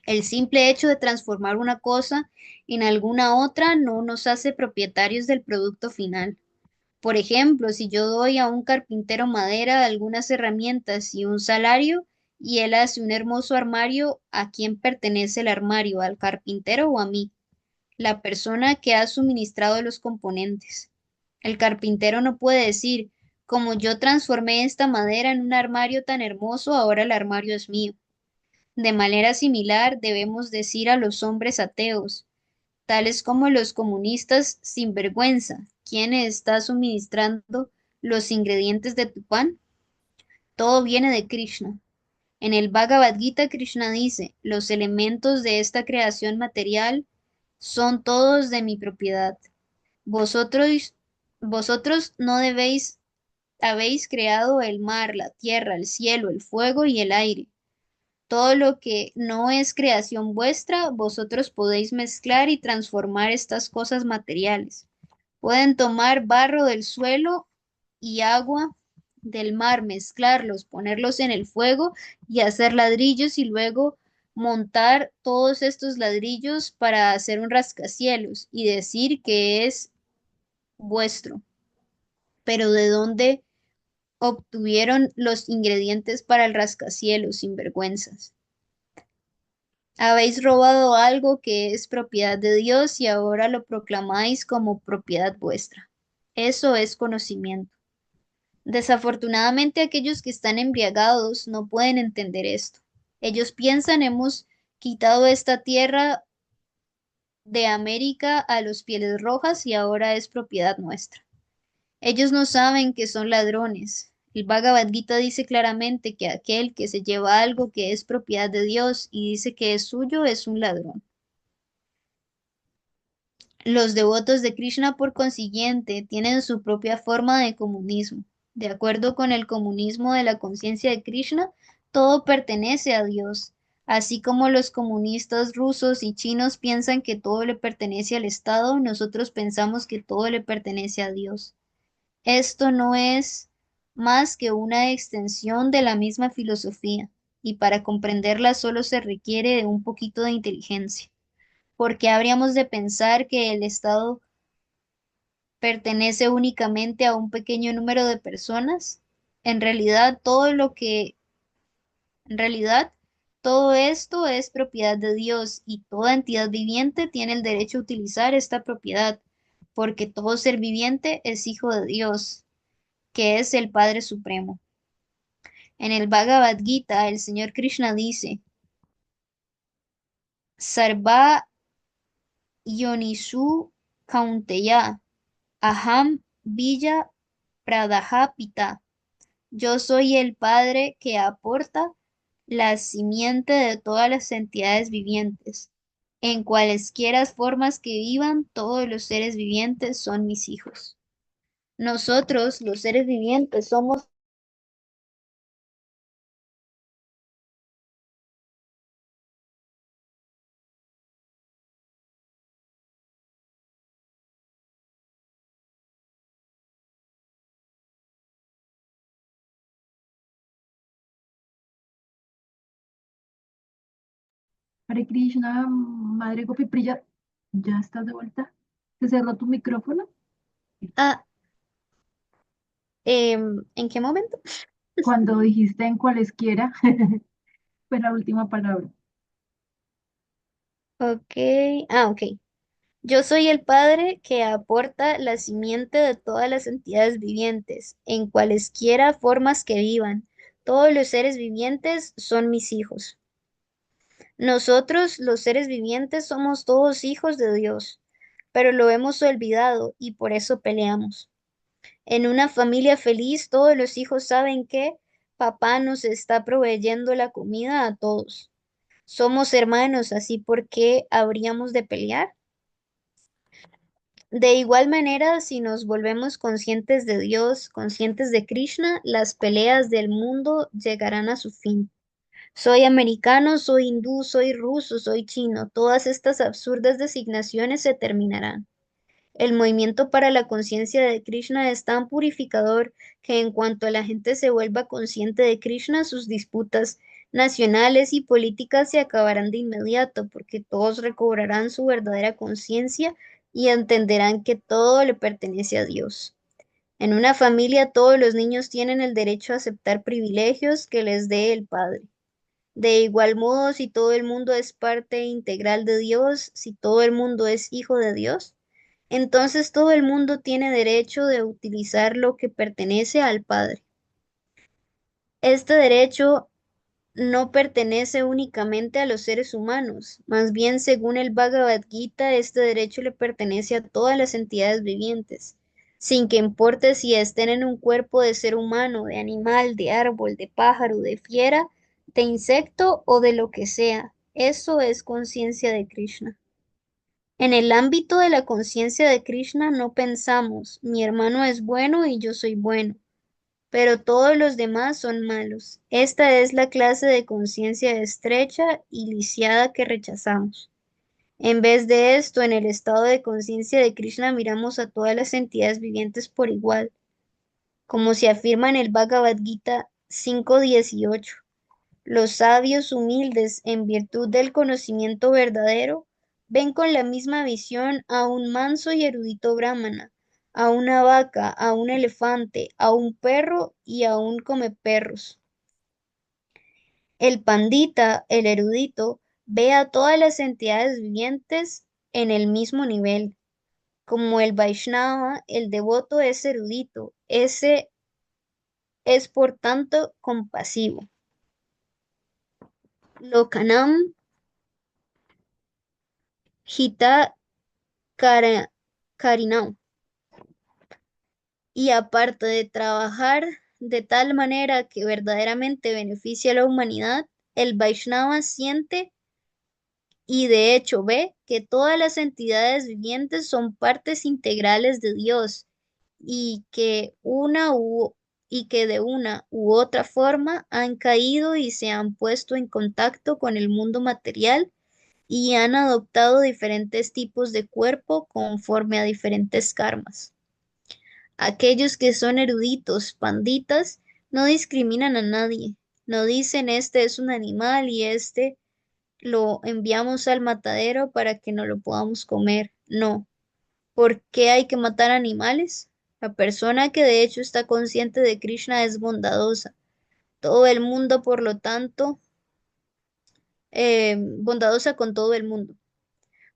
El simple hecho de transformar una cosa en alguna otra no nos hace propietarios del producto final. Por ejemplo, si yo doy a un carpintero madera, algunas herramientas y un salario, y él hace un hermoso armario, ¿a quién pertenece el armario? ¿Al carpintero o a mí? La persona que ha suministrado los componentes. El carpintero no puede decir, como yo transformé esta madera en un armario tan hermoso, ahora el armario es mío. De manera similar, debemos decir a los hombres ateos, tales como los comunistas sin vergüenza, ¿quién está suministrando los ingredientes de tu pan? Todo viene de Krishna. En el Bhagavad Gita, Krishna dice, los elementos de esta creación material son todos de mi propiedad. Vosotros, vosotros no habéis creado el mar, la tierra, el cielo, el fuego y el aire. Todo lo que no es creación vuestra, vosotros podéis mezclar y transformar estas cosas materiales. Pueden tomar barro del suelo y agua del mar, mezclarlos, ponerlos en el fuego y hacer ladrillos y luego montar todos estos ladrillos para hacer un rascacielos y decir que es vuestro. Pero ¿de dónde obtuvieron los ingredientes para el rascacielos, sinvergüenzas? Habéis robado algo que es propiedad de Dios y ahora lo proclamáis como propiedad vuestra. Eso es conocimiento. Desafortunadamente, aquellos que están embriagados no pueden entender esto. Ellos piensan, hemos quitado esta tierra de América a los pieles rojas y ahora es propiedad nuestra. Ellos no saben que son ladrones. El Bhagavad Gita dice claramente que aquel que se lleva algo que es propiedad de Dios y dice que es suyo es un ladrón. Los devotos de Krishna, por consiguiente, tienen su propia forma de comunismo. De acuerdo con el comunismo de la conciencia de Krishna, todo pertenece a Dios, así como los comunistas rusos y chinos piensan que todo le pertenece al Estado, nosotros pensamos que todo le pertenece a Dios. Esto no es más que una extensión de la misma filosofía, y para comprenderla solo se requiere de un poquito de inteligencia. ¿Por qué habríamos de pensar que el Estado pertenece únicamente a un pequeño número de personas? En realidad, en realidad, todo esto es propiedad de Dios y toda entidad viviente tiene el derecho a utilizar esta propiedad, porque todo ser viviente es hijo de Dios, que es el Padre Supremo. En el Bhagavad Gita, el Señor Krishna dice, Sarva Yonisu Kaunteya, Aham Villa Pradaha Pita. Yo soy el Padre que aporta la simiente de todas las entidades vivientes. En cualesquiera formas que vivan, todos los seres vivientes son mis hijos. Nosotros, los seres vivientes, somos... Hare Krishna, Madre Gopi Priya, ¿ya estás de vuelta? ¿Se cerró tu micrófono? Ah, ¿en qué momento? Cuando dijiste en cualesquiera, fue la última palabra. Ok, ok. Yo soy el Padre que aporta la simiente de todas las entidades vivientes, en cualesquiera formas que vivan. Todos los seres vivientes son mis hijos. Nosotros, los seres vivientes, somos todos hijos de Dios, pero lo hemos olvidado y por eso peleamos. En una familia feliz, todos los hijos saben que papá nos está proveyendo la comida a todos. Somos hermanos, así por qué habríamos de pelear. De igual manera, si nos volvemos conscientes de Dios, conscientes de Krishna, las peleas del mundo llegarán a su fin. Soy americano, soy hindú, soy ruso, soy chino. Todas estas absurdas designaciones se terminarán. El movimiento para la conciencia de Krishna es tan purificador que en cuanto la gente se vuelva consciente de Krishna, sus disputas nacionales y políticas se acabarán de inmediato, porque todos recobrarán su verdadera conciencia y entenderán que todo le pertenece a Dios. En una familia, todos los niños tienen el derecho a aceptar privilegios que les dé el Padre. De igual modo, si todo el mundo es parte integral de Dios, si todo el mundo es hijo de Dios, entonces todo el mundo tiene derecho de utilizar lo que pertenece al Padre. Este derecho no pertenece únicamente a los seres humanos, más bien según el Bhagavad Gita, este derecho le pertenece a todas las entidades vivientes, sin que importe si estén en un cuerpo de ser humano, de animal, de árbol, de pájaro, de fiera, de insecto o de lo que sea. Eso es conciencia de Krishna. En el ámbito de la conciencia de Krishna no pensamos, mi hermano es bueno y yo soy bueno, pero todos los demás son malos. Esta es la clase de conciencia estrecha y lisiada que rechazamos. En vez de esto, en el estado de conciencia de Krishna miramos a todas las entidades vivientes por igual, como se afirma en el Bhagavad Gita 5:18. Los sabios humildes, en virtud del conocimiento verdadero, ven con la misma visión a un manso y erudito brahmana, a una vaca, a un elefante, a un perro y a un comeperros. El pandita, el erudito, ve a todas las entidades vivientes en el mismo nivel. Como el Vaishnava, el devoto es erudito, ese es por tanto compasivo. Lokanam hita Kara- Karinam. Y aparte de trabajar de tal manera que verdaderamente beneficie a la humanidad, el Vaishnava siente y de hecho ve que todas las entidades vivientes son partes integrales de Dios y que y que de una u otra forma han caído y se han puesto en contacto con el mundo material y han adoptado diferentes tipos de cuerpo conforme a diferentes karmas. Aquellos que son eruditos, panditas, no discriminan a nadie. No dicen este es un animal y este lo enviamos al matadero para que no lo podamos comer. No. ¿Por qué hay que matar animales? La persona que de hecho está consciente de Krishna es bondadosa. Todo el mundo, por lo tanto, bondadosa con todo el mundo.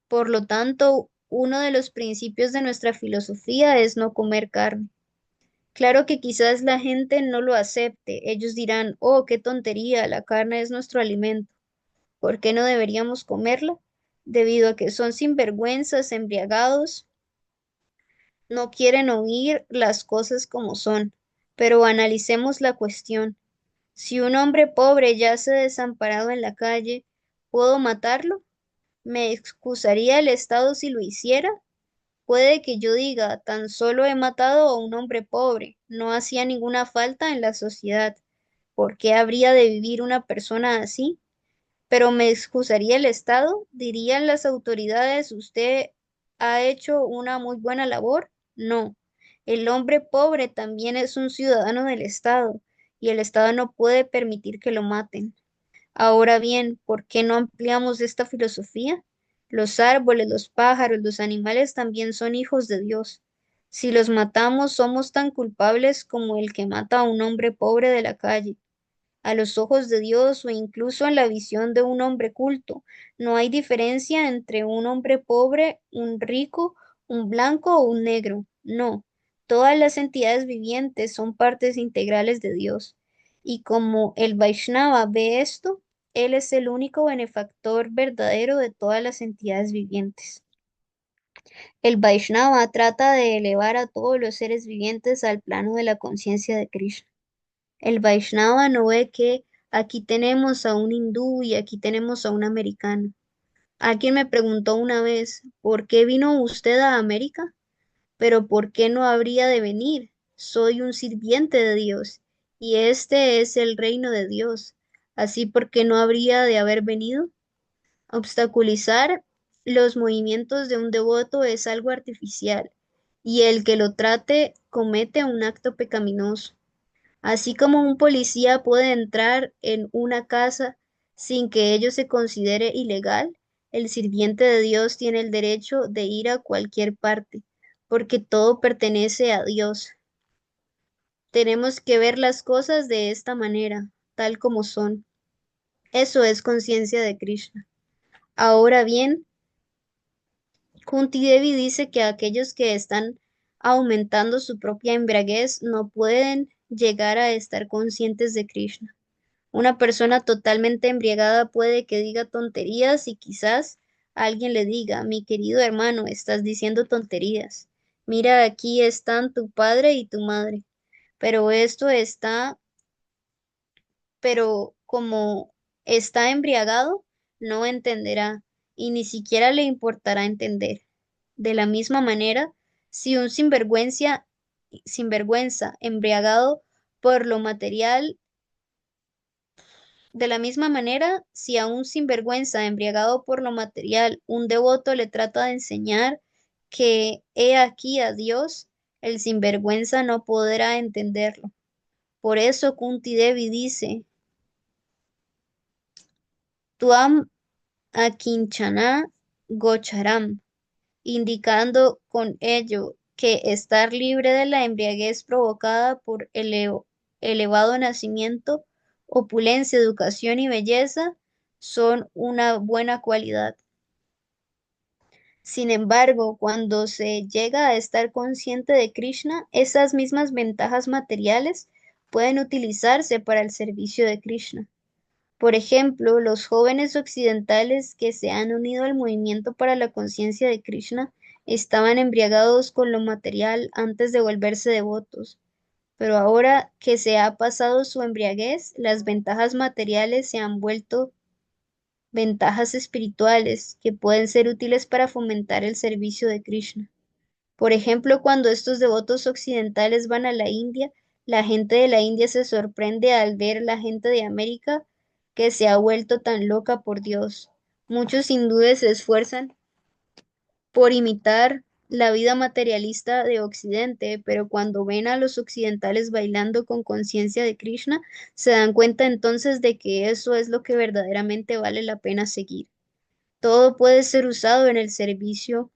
Por lo tanto, uno de los principios de nuestra filosofía es no comer carne. Claro que quizás la gente no lo acepte. Ellos dirán, oh, qué tontería, la carne es nuestro alimento. ¿Por qué no deberíamos comerla? Debido a que son sinvergüenzas, embriagados, no quieren oír las cosas como son. Pero analicemos la cuestión. Si un hombre pobre yace desamparado en la calle, ¿puedo matarlo? ¿Me excusaría el Estado si lo hiciera? Puede que yo diga, tan solo he matado a un hombre pobre, no hacía ninguna falta en la sociedad. ¿Por qué habría de vivir una persona así? Pero me excusaría el Estado, dirían las autoridades, ¿usted ha hecho una muy buena labor? No. El hombre pobre también es un ciudadano del Estado y el Estado no puede permitir que lo maten. Ahora bien, ¿por qué no ampliamos esta filosofía? Los árboles, los pájaros, los animales también son hijos de Dios. Si los matamos, somos tan culpables como el que mata a un hombre pobre de la calle. A los ojos de Dios o incluso en la visión de un hombre culto, no hay diferencia entre un hombre pobre, un rico, un blanco o un negro. No, todas las entidades vivientes son partes integrales de Dios. Y como el Vaishnava ve esto, él es el único benefactor verdadero de todas las entidades vivientes. El Vaishnava trata de elevar a todos los seres vivientes al plano de la conciencia de Krishna. El Vaishnava no ve que aquí tenemos a un hindú y aquí tenemos a un americano. Alguien me preguntó una vez, ¿por qué vino usted a América? Pero ¿por qué no habría de venir? Soy un sirviente de Dios y este es el reino de Dios. Así, ¿por qué no habría de haber venido? Obstaculizar los movimientos de un devoto es algo artificial y el que lo trate comete un acto pecaminoso. Así como un policía puede entrar en una casa sin que ello se considere ilegal, el sirviente de Dios tiene el derecho de ir a cualquier parte, porque todo pertenece a Dios. Tenemos que ver las cosas de esta manera, tal como son. Eso es conciencia de Krishna. Ahora bien, Kunti Devi dice que aquellos que están aumentando su propia embriaguez no pueden llegar a estar conscientes de Krishna. Una persona totalmente embriagada puede que diga tonterías y quizás alguien le diga, mi querido hermano, estás diciendo tonterías. Mira, aquí están tu padre y tu madre. Pero esto está, pero como está embriagado, no entenderá y ni siquiera le importará entender. De la misma manera, si un sinvergüenza embriagado por lo material. De la misma manera, si a un sinvergüenza embriagado por lo material, un devoto le trata de enseñar que he aquí a Dios, el sinvergüenza no podrá entenderlo. Por eso Kunti Devi dice, Tuam akinchana gocharam, indicando con ello que estar libre de la embriaguez provocada por elevado nacimiento, opulencia, educación y belleza son una buena cualidad. Sin embargo, cuando se llega a estar consciente de Krishna, esas mismas ventajas materiales pueden utilizarse para el servicio de Krishna. Por ejemplo, los jóvenes occidentales que se han unido al movimiento para la conciencia de Krishna estaban embriagados con lo material antes de volverse devotos, pero ahora que se ha pasado su embriaguez, las ventajas materiales se han vuelto ventajas espirituales que pueden ser útiles para fomentar el servicio de Krishna. Por ejemplo, cuando estos devotos occidentales van a la India, la gente de la India se sorprende al ver la gente de América que se ha vuelto tan loca por Dios. Muchos hindúes se esfuerzan por imitar la vida materialista de Occidente, pero cuando ven a los occidentales bailando con conciencia de Krishna, se dan cuenta entonces de que eso es lo que verdaderamente vale la pena seguir. Todo puede ser usado en el servicio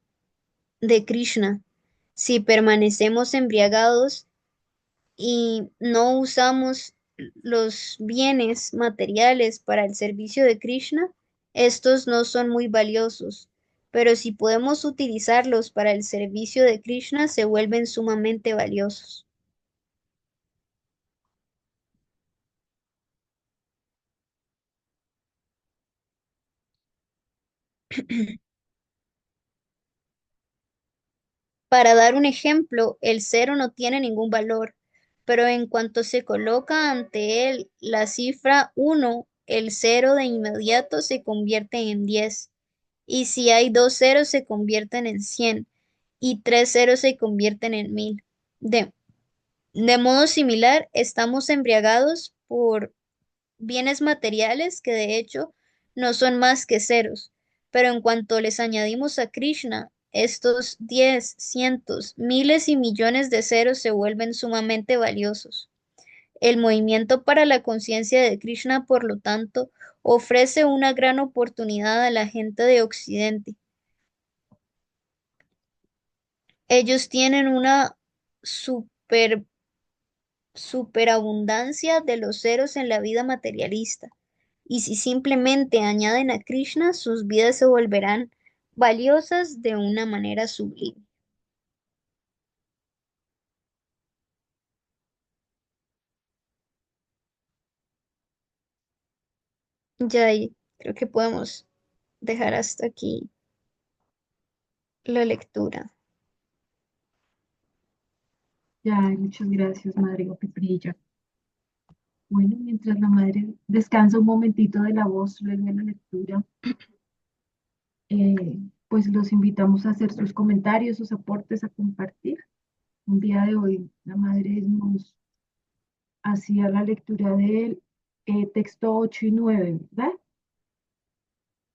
de Krishna. Si permanecemos embriagados y no usamos los bienes materiales para el servicio de Krishna, estos no son muy valiosos, pero si podemos utilizarlos para el servicio de Krishna, se vuelven sumamente valiosos. Para dar un ejemplo, el cero no tiene ningún valor, pero en cuanto se coloca ante él la cifra uno, el cero de inmediato se convierte en 10. Y si hay dos ceros se convierten en 100 y tres ceros se convierten en 1000. De, de modo similar, estamos embriagados por bienes materiales que de hecho no son más que ceros, pero en cuanto les añadimos a Krishna, estos 10, cientos, miles y millones de ceros se vuelven sumamente valiosos. El movimiento para la conciencia de Krishna, por lo tanto, ofrece una gran oportunidad a la gente de Occidente. Ellos tienen una super, superabundancia de los ceros en la vida materialista. Y si simplemente añaden a Krishna, sus vidas se volverán valiosas de una manera sublime. Ya ahí creo que podemos dejar hasta aquí la lectura. Ya, muchas gracias, Madre Piprilla. Bueno, mientras la madre descansa un momentito de la voz luego de la lectura, pues los invitamos a hacer sus comentarios, sus aportes, a compartir. Un día de hoy la madre nos hacía la lectura del texto 8 y 9, ¿verdad?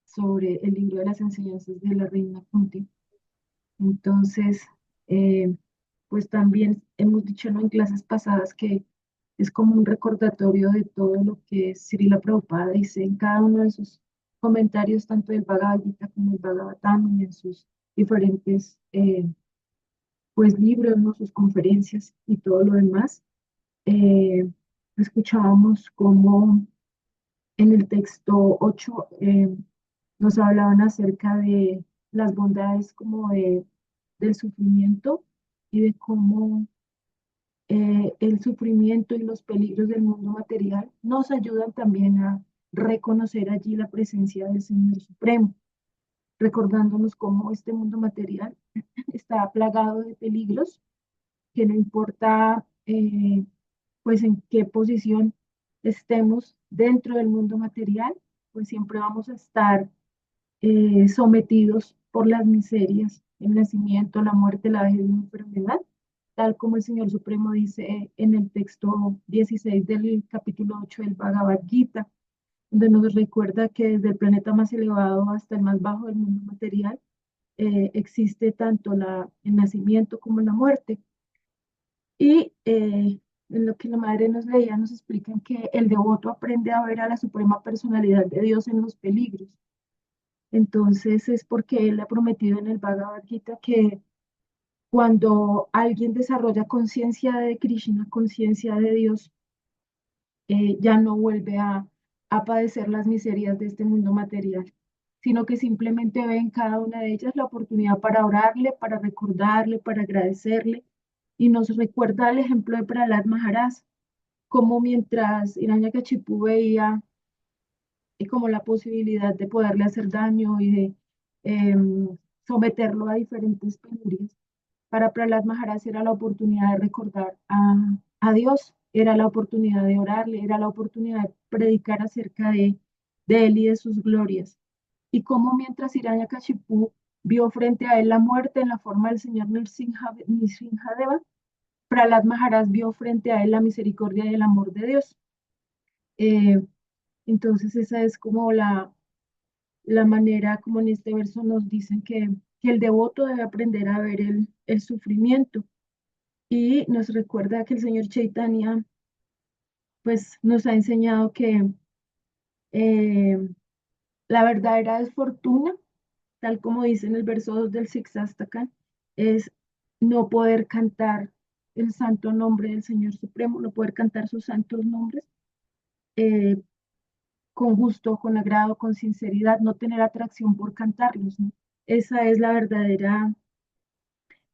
Sobre el libro de las enseñanzas de la reina Kunti. Entonces, eh, pues también hemos dicho, ¿no?, en clases pasadas que es como un recordatorio de todo lo que Srila Prabhupada dice en cada uno de sus comentarios, tanto del Bhagavad Gita como el Bhagavatam, y en sus diferentes pues libros, ¿no?, sus conferencias y todo lo demás. Eh, Escuchábamos como en el texto 8 nos hablaban acerca de las bondades como del sufrimiento y de cómo el sufrimiento y los peligros del mundo material nos ayudan también a reconocer allí la presencia del Señor Supremo, recordándonos cómo este mundo material está plagado de peligros, que no importa pues en qué posición estemos dentro del mundo material, pues siempre vamos a estar sometidos por las miserias, el nacimiento, la muerte, la vejez y la enfermedad, tal como el Señor Supremo dice en el texto 16 del capítulo 8 del Bhagavad Gita, donde nos recuerda que desde el planeta más elevado hasta el más bajo del mundo material existe tanto el nacimiento como la muerte. Y en lo que la madre nos leía, nos explican que el devoto aprende a ver a la suprema personalidad de Dios en los peligros. Entonces es porque él ha prometido en el Bhagavad Gita que cuando alguien desarrolla conciencia de Krishna, conciencia de Dios, ya no vuelve a padecer las miserias de este mundo material, sino que simplemente ve en cada una de ellas la oportunidad para orarle, para recordarle, para agradecerle. Y nos recuerda el ejemplo de Prahlad Maharaj, como mientras Hiranyakashipu veía como la posibilidad de poderle hacer daño y de someterlo a diferentes penurias. Para Prahlad Maharaj era la oportunidad de recordar a Dios, era la oportunidad de orarle, era la oportunidad de predicar acerca de él y de sus glorias. Y como mientras Hiranyakashipu vio frente a él la muerte en la forma del señor Nrsimhadeva, Prahlad Maharaj vio frente a él la misericordia y el amor de Dios. Eh, entonces esa es como la manera, como en este verso nos dicen que el devoto debe aprender a ver el sufrimiento. Y nos recuerda que el señor Chaitanya pues nos ha enseñado que eh, la verdadera desfortuna, tal como dice en el verso 2 del Sixastaka, es no poder cantar el santo nombre del Señor Supremo, no poder cantar sus santos nombres eh, con gusto, con agrado, con sinceridad, no tener atracción por cantarlos, ¿no? Esa es la verdadera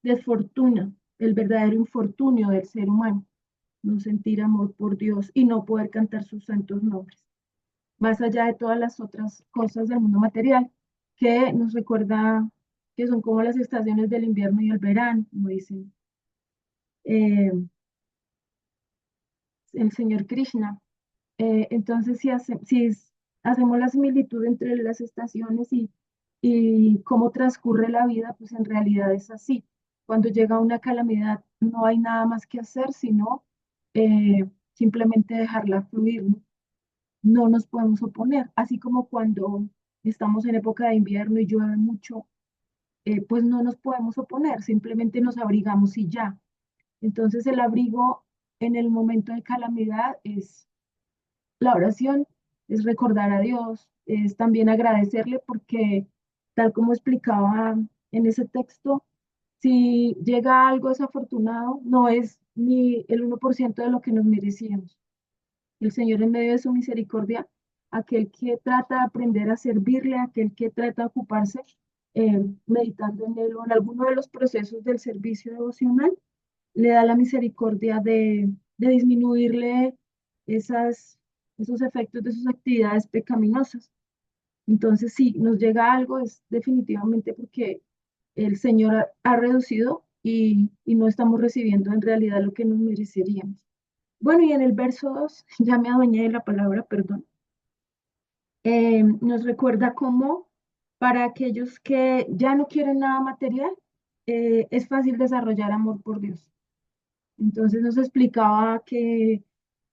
desfortuna, el verdadero infortunio del ser humano, no sentir amor por Dios y no poder cantar sus santos nombres, más allá de todas las otras cosas del mundo material, que nos recuerda que son como las estaciones del invierno y el verano, como dicen eh, el señor Krishna. Entonces, si hacemos la similitud entre las estaciones y cómo transcurre la vida, pues en realidad es así. Cuando llega una calamidad, no hay nada más que hacer, sino simplemente dejarla fluir, ¿no? No nos podemos oponer, así como cuando estamos en época de invierno y llueve mucho, pues no nos podemos oponer, simplemente nos abrigamos y ya. Entonces el abrigo en el momento de calamidad es la oración, es recordar a Dios, es también agradecerle porque, tal como explicaba en ese texto, si llega algo desafortunado, no es ni el 1% de lo que nos merecíamos. El Señor en medio de su misericordia, aquel que trata de aprender a servirle, aquel que trata de ocuparse, meditando en él o en alguno de los procesos del servicio devocional, le da la misericordia de disminuirle esas, esos efectos de sus actividades pecaminosas. Entonces, si nos llega algo, es definitivamente porque el Señor ha reducido y no estamos recibiendo en realidad lo que nos mereceríamos. Bueno, y en el verso 2 ya me adueñé de la palabra, perdón, nos recuerda cómo para aquellos que ya no quieren nada material, es fácil desarrollar amor por Dios. Entonces nos explicaba que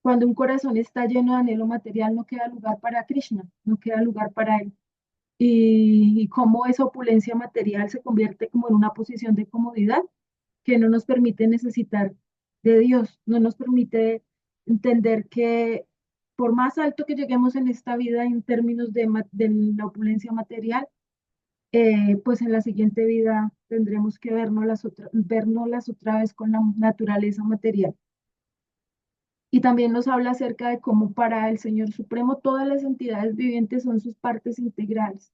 cuando un corazón está lleno de anhelo material, no queda lugar para Krishna, no queda lugar para él. Y cómo esa opulencia material se convierte como en una posición de comodidad que no nos permite necesitar de Dios, no nos permite entender que por más alto que lleguemos en esta vida en términos de la opulencia material, pues en la siguiente vida tendremos que vernos otra vez con la naturaleza material. Y también nos habla acerca de cómo para el Señor Supremo todas las entidades vivientes son sus partes integrales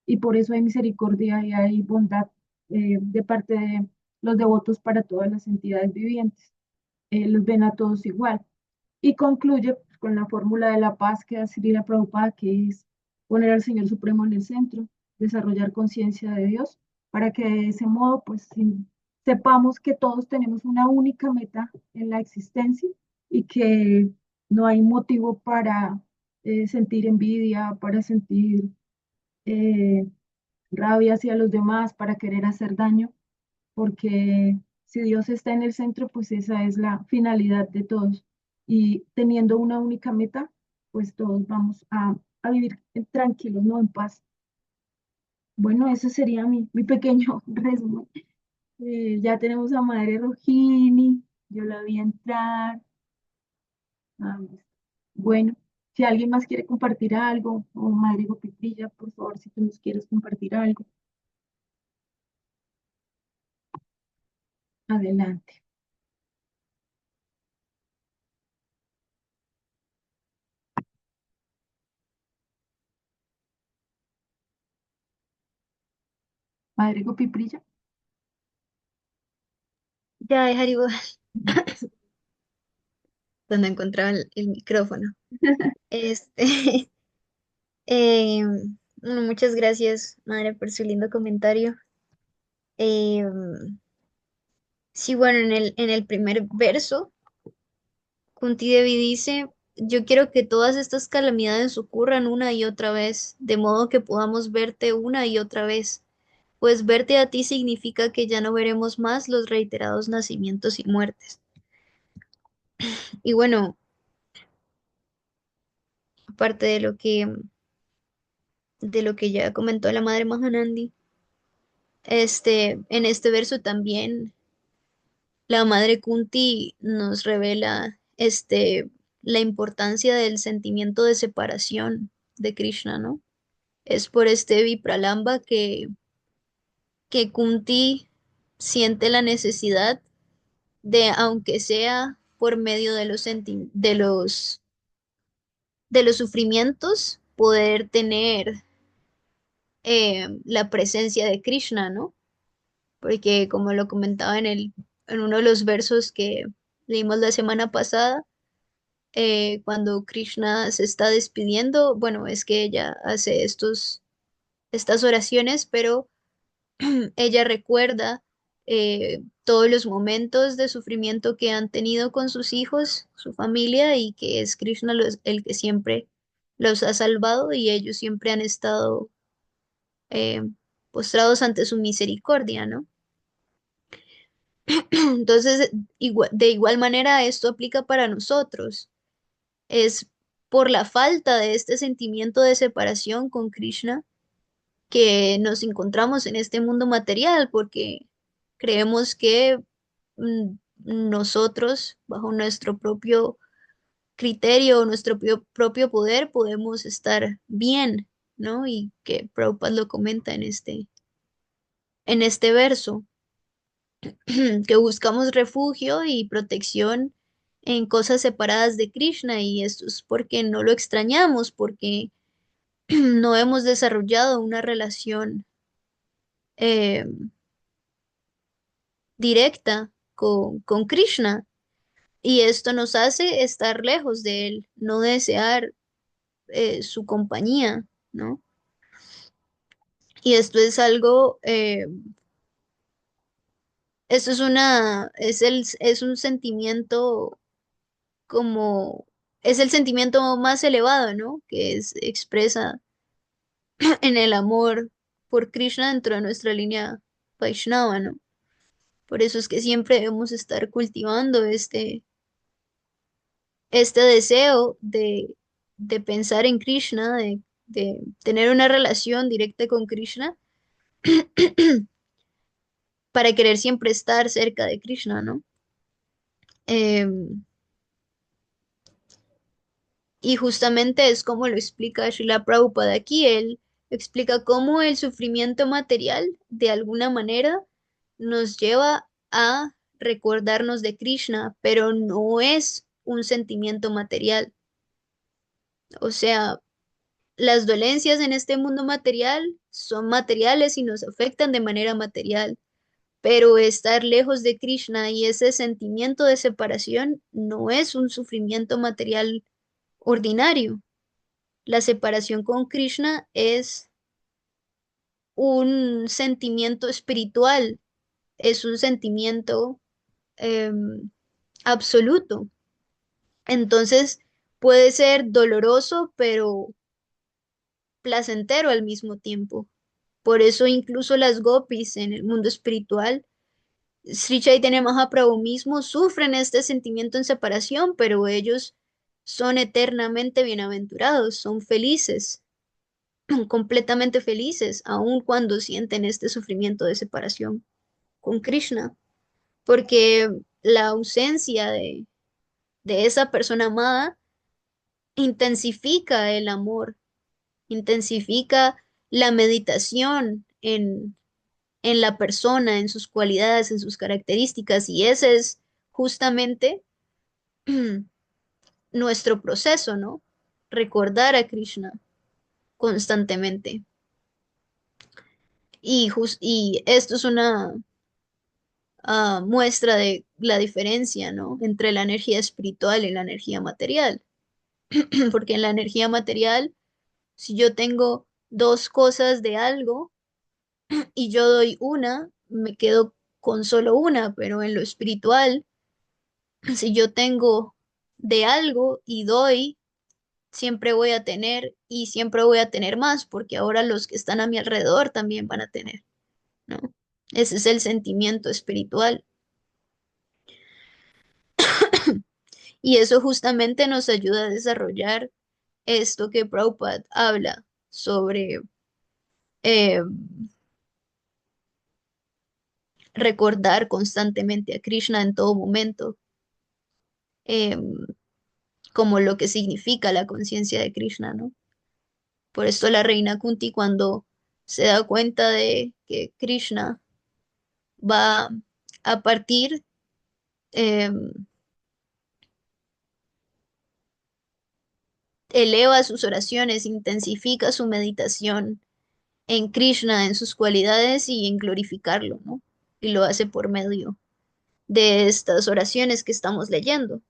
y por eso hay misericordia y hay bondad de parte de los devotos para todas las entidades vivientes. Los ven a todos igual. Y concluye pues, con la fórmula de la paz que da Srila Prabhupada, que es poner al Señor Supremo en el centro, desarrollar conciencia de Dios, para que de ese modo pues sepamos que todos tenemos una única meta en la existencia y que no hay motivo para sentir envidia, para sentir eh, rabia hacia los demás, para querer hacer daño, porque si Dios está en el centro, pues esa es la finalidad de todos. Y teniendo una única meta, pues todos vamos a vivir tranquilos, ¿no? En paz. Bueno, ese sería mi pequeño resumen. Ya tenemos a Madre Rojini, yo la vi entrar. Ah, listo. Bueno, si alguien más quiere compartir algo, o Madre Gopitrilla, por favor, si tú nos quieres compartir algo, adelante. Madre Gopitrilla. Ya de Haribo, donde encontraba el micrófono. Este, eh, bueno, muchas gracias, madre, por su lindo comentario. Eh, sí, bueno, en el primer verso, Kunti Devi dice, yo quiero que todas estas calamidades ocurran una y otra vez, de modo que podamos verte una y otra vez, pues verte a ti significa que ya no veremos más los reiterados nacimientos y muertes. Y bueno, aparte de lo que ya comentó la madre Mahanandi, En este verso también la madre Kunti nos revela la importancia del sentimiento de separación de Krishna, ¿no? Es por este Vipralamba que Kunti siente la necesidad de, aunque sea por medio de de los sufrimientos, poder tener la presencia de Krishna, ¿no? Porque como lo comentaba en uno de los versos que leímos la semana pasada, cuando Krishna se está despidiendo, bueno, es que ella hace estas oraciones, pero ella recuerda todos los momentos de sufrimiento que han tenido con sus hijos, su familia, y que es Krishna el que siempre los ha salvado y ellos siempre han estado eh, postrados ante su misericordia, ¿no? Entonces, de igual manera, esto aplica para nosotros. Es por la falta de este sentimiento de separación con Krishna que nos encontramos en este mundo material, porque creemos que nosotros, bajo nuestro propio criterio, nuestro propio poder, podemos estar bien, ¿no? Y que Prabhupada lo comenta en este verso, que buscamos refugio y protección en cosas separadas de Krishna, y esto es porque no lo extrañamos, porque no hemos desarrollado una relación eh, directa con Krishna, y esto nos hace estar lejos de él, no desear su compañía, ¿no? Y esto es algo, esto es es un sentimiento como, es el sentimiento más elevado, ¿no? Que expresa en el amor por Krishna dentro de nuestra línea Vaishnava, ¿no? Por eso es que siempre debemos estar cultivando este deseo de pensar en Krishna, de tener una relación directa con Krishna, para querer siempre estar cerca de Krishna, ¿no? Em, y justamente es como lo explica Srila Prabhupada aquí. Él explica cómo el sufrimiento material, de alguna manera, nos lleva a recordarnos de Krishna, pero no es un sentimiento material. O sea, las dolencias en este mundo material son materiales y nos afectan de manera material, pero estar lejos de Krishna y ese sentimiento de separación no es un sufrimiento material ordinario. La separación con Krishna es un sentimiento espiritual, es un sentimiento em, absoluto. Entonces puede ser doloroso, pero placentero al mismo tiempo. Por eso incluso las gopis en el mundo espiritual, Sri Chaitanya Mahaprabhu mismo, sufren este sentimiento en separación, pero ellos son eternamente bienaventurados, son felices, completamente felices, aun cuando sienten este sufrimiento de separación con Krishna, porque la ausencia de esa persona amada intensifica el amor, intensifica la meditación en la persona, en sus cualidades, en sus características, y ese es justamente nuestro proceso, ¿no? Recordar a Krishna constantemente. Y esto es una muestra de la diferencia, ¿no? Entre la energía espiritual y la energía material. Porque en la energía material, si yo tengo dos cosas de algo y yo doy una, me quedo con solo una, pero en lo espiritual, si yo tengo de algo y doy, siempre voy a tener y siempre voy a tener más, porque ahora los que están a mi alrededor también van a tener, ¿no? Ese es el sentimiento espiritual. Y eso justamente nos ayuda a desarrollar esto que Prabhupada habla sobre, eh, recordar constantemente a Krishna en todo momento, em, como lo que significa la conciencia de Krishna, ¿no? Por esto la reina Kunti, cuando se da cuenta de que Krishna va a partir, em, eleva sus oraciones, intensifica su meditación en Krishna, en sus cualidades y en glorificarlo, ¿no? Y lo hace por medio de estas oraciones que estamos leyendo,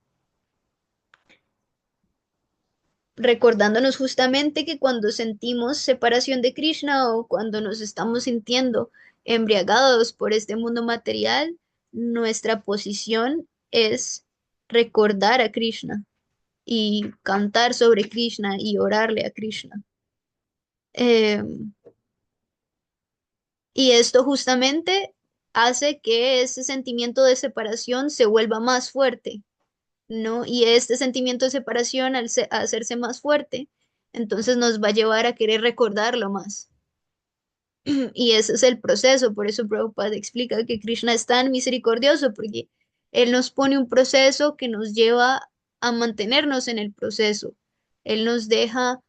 recordándonos justamente que cuando sentimos separación de Krishna o cuando nos estamos sintiendo embriagados por este mundo material, nuestra posición es recordar a Krishna y cantar sobre Krishna y orarle a Krishna. Eh, y esto justamente hace que ese sentimiento de separación se vuelva más fuerte, ¿no? Y este sentimiento de separación, hacerse más fuerte, entonces nos va a llevar a querer recordarlo más. Y ese es el proceso, por eso Prabhupada explica que Krishna es tan misericordioso, porque Él nos pone un proceso que nos lleva a mantenernos en el proceso. Él nos deja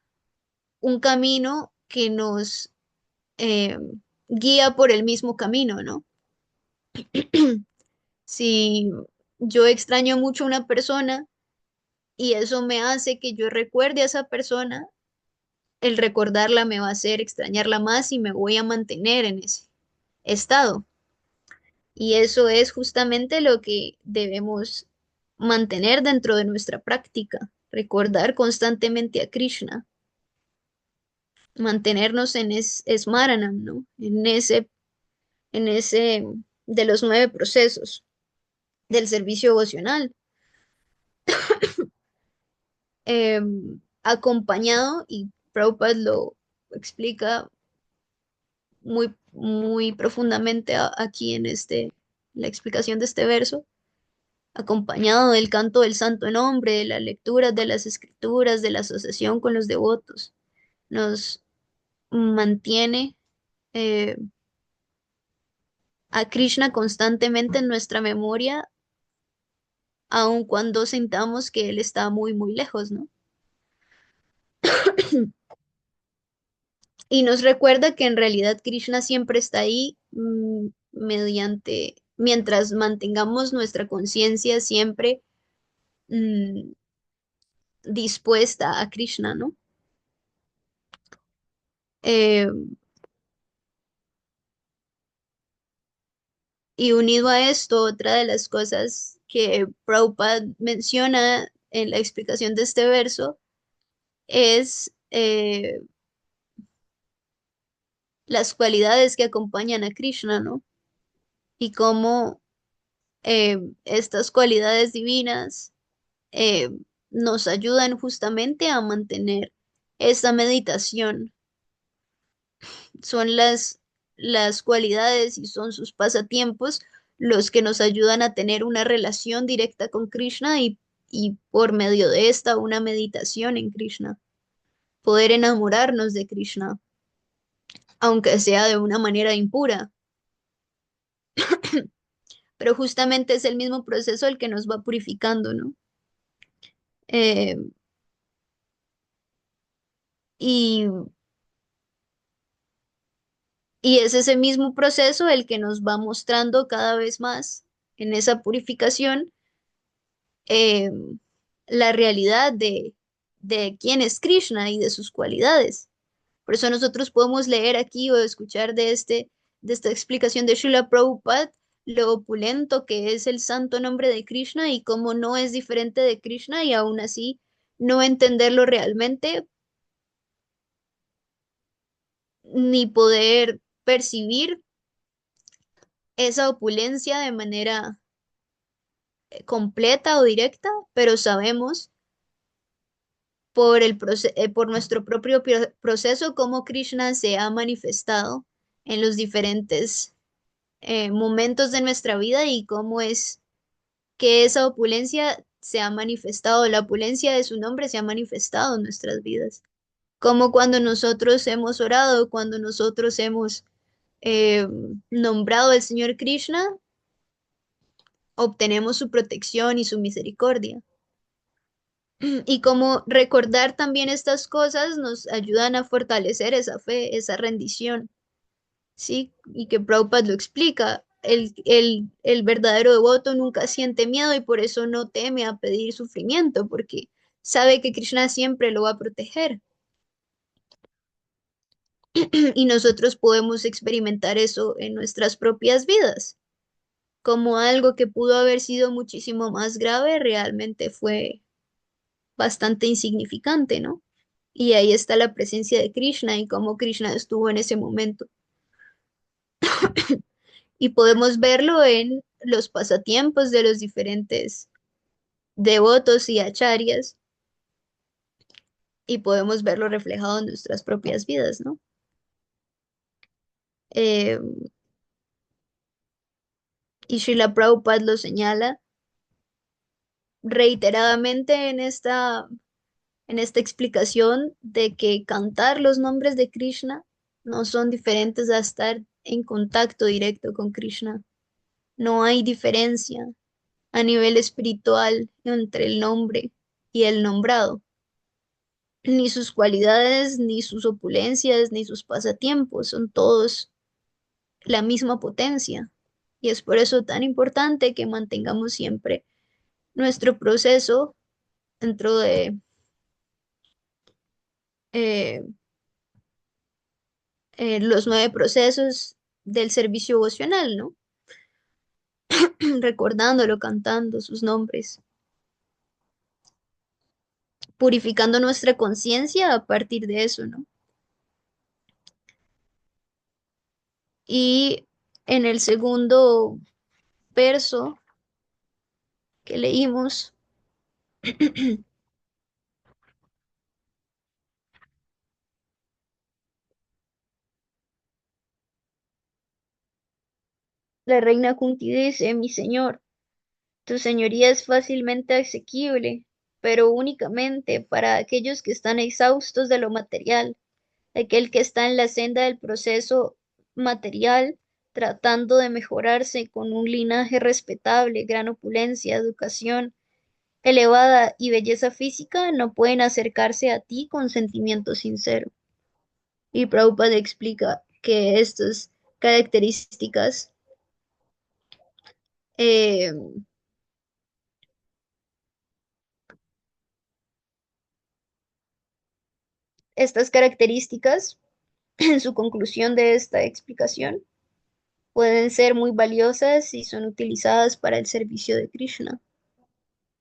un camino que nos eh, guía por el mismo camino, ¿no? Si yo extraño mucho a una persona y eso me hace que yo recuerde a esa persona, el recordarla me va a hacer extrañarla más y me voy a mantener en ese estado. Y eso es justamente lo que debemos mantener dentro de nuestra práctica, recordar constantemente a Krishna, mantenernos en Smaranam, ¿no? En ese de los 9 procesos del servicio devocional, acompañado, y Prabhupada lo explica muy, muy profundamente aquí en la explicación de este verso, acompañado del canto del santo nombre, de la lectura de las escrituras, de la asociación con los devotos. Nos mantiene eh, a Krishna constantemente en nuestra memoria, aun cuando sintamos que Él está muy, muy lejos, ¿no? Y nos recuerda que en realidad Krishna siempre está ahí, mientras mantengamos nuestra conciencia siempre mm, dispuesta a Krishna, ¿no? Eh, y unido a esto, otra de las cosas que Prabhupada menciona en la explicación de este verso es las cualidades que acompañan a Krishna, ¿no? Y cómo estas cualidades divinas eh, nos ayudan justamente a mantener esta meditación. Son las cualidades y son sus pasatiempos los que nos ayudan a tener una relación directa con Krishna y por medio de esta una meditación en Krishna, poder enamorarnos de Krishna, aunque sea de una manera impura, pero justamente es el mismo proceso el que nos va purificando, ¿no? Eh, y, y es ese mismo proceso el que nos va mostrando cada vez más en esa purificación eh, la realidad de quién es Krishna y de sus cualidades. Por eso nosotros podemos leer aquí o escuchar de esta explicación de Srila Prabhupada lo opulento que es el santo nombre de Krishna y cómo no es diferente de Krishna y aún así no entenderlo realmente ni poder percibir esa opulencia de manera completa o directa, pero sabemos por nuestro propio proceso cómo Krishna se ha manifestado en los diferentes momentos de nuestra vida y cómo es que esa opulencia se ha manifestado, la opulencia de su nombre se ha manifestado en nuestras vidas. Como cuando nosotros hemos orado, cuando nosotros hemos eh, nombrado el Señor Krishna, obtenemos su protección y su misericordia. Y como recordar también estas cosas nos ayudan a fortalecer esa fe, esa rendición, ¿sí? Y que Prabhupada lo explica. El verdadero devoto nunca siente miedo y por eso no teme a pedir sufrimiento, porque sabe que Krishna siempre lo va a proteger. Y nosotros podemos experimentar eso en nuestras propias vidas, como algo que pudo haber sido muchísimo más grave, realmente fue bastante insignificante, ¿no? Y ahí está la presencia de Krishna y cómo Krishna estuvo en ese momento. Y podemos verlo en los pasatiempos de los diferentes devotos y acharyas y podemos verlo reflejado en nuestras propias vidas, ¿no? Eh, y Srila Prabhupada lo señala reiteradamente en esta explicación de que cantar los nombres de Krishna no son diferentes a estar en contacto directo con Krishna. No hay diferencia a nivel espiritual entre el nombre y el nombrado, ni sus cualidades, ni sus opulencias, ni sus pasatiempos, son todos la misma potencia. Y es por eso tan importante que mantengamos siempre nuestro proceso dentro de eh, los 9 procesos del servicio vocacional, ¿no? Recordándolo, cantando sus nombres, purificando nuestra conciencia a partir de eso, ¿no? Y en el segundo verso que leímos, la reina Kunti dice, mi señor, tu señoría es fácilmente asequible, pero únicamente para aquellos que están exhaustos de lo material, aquel que está en la senda del proceso material, tratando de mejorarse con un linaje respetable, gran opulencia, educación elevada y belleza física, no pueden acercarse a ti con sentimiento sincero. Y Prabhupada explica que estas características, eh, estas características, en su conclusión de esta explicación, pueden ser muy valiosas y son utilizadas para el servicio de Krishna.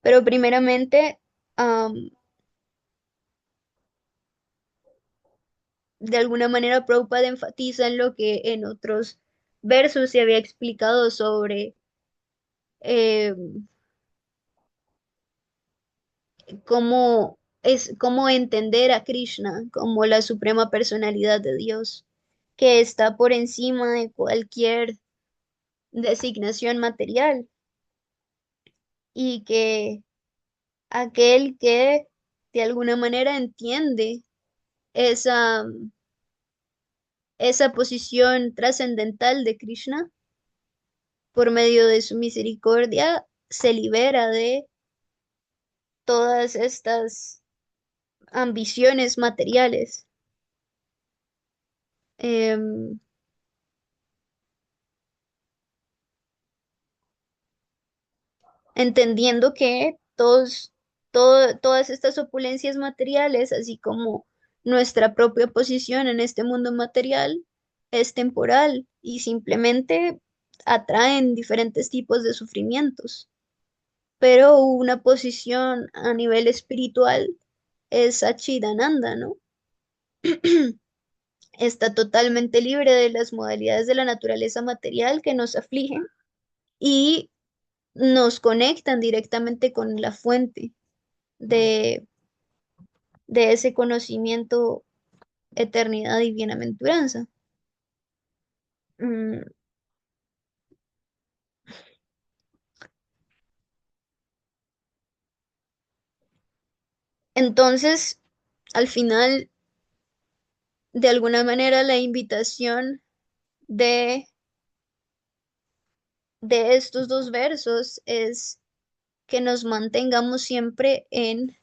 Pero primeramente, am, de alguna manera Prabhupada enfatiza en lo que en otros versos se había explicado sobre eh, cómo entender a Krishna como la suprema personalidad de Dios, que está por encima de cualquier designación material y que aquel que de alguna manera entiende esa, esa posición trascendental de Krishna por medio de su misericordia se libera de todas estas ambiciones materiales. Em, Entendiendo que todas estas opulencias materiales, así como nuestra propia posición en este mundo material, es temporal y simplemente atraen diferentes tipos de sufrimientos. Pero una posición a nivel espiritual es Sachidananda, ¿no? Está totalmente libre de las modalidades de la naturaleza material que nos afligen y nos conectan directamente con la fuente de, de ese conocimiento, eternidad y bienaventuranza. Mm, Entonces, al final, de alguna manera, la invitación de, de estos dos versos es que nos mantengamos siempre en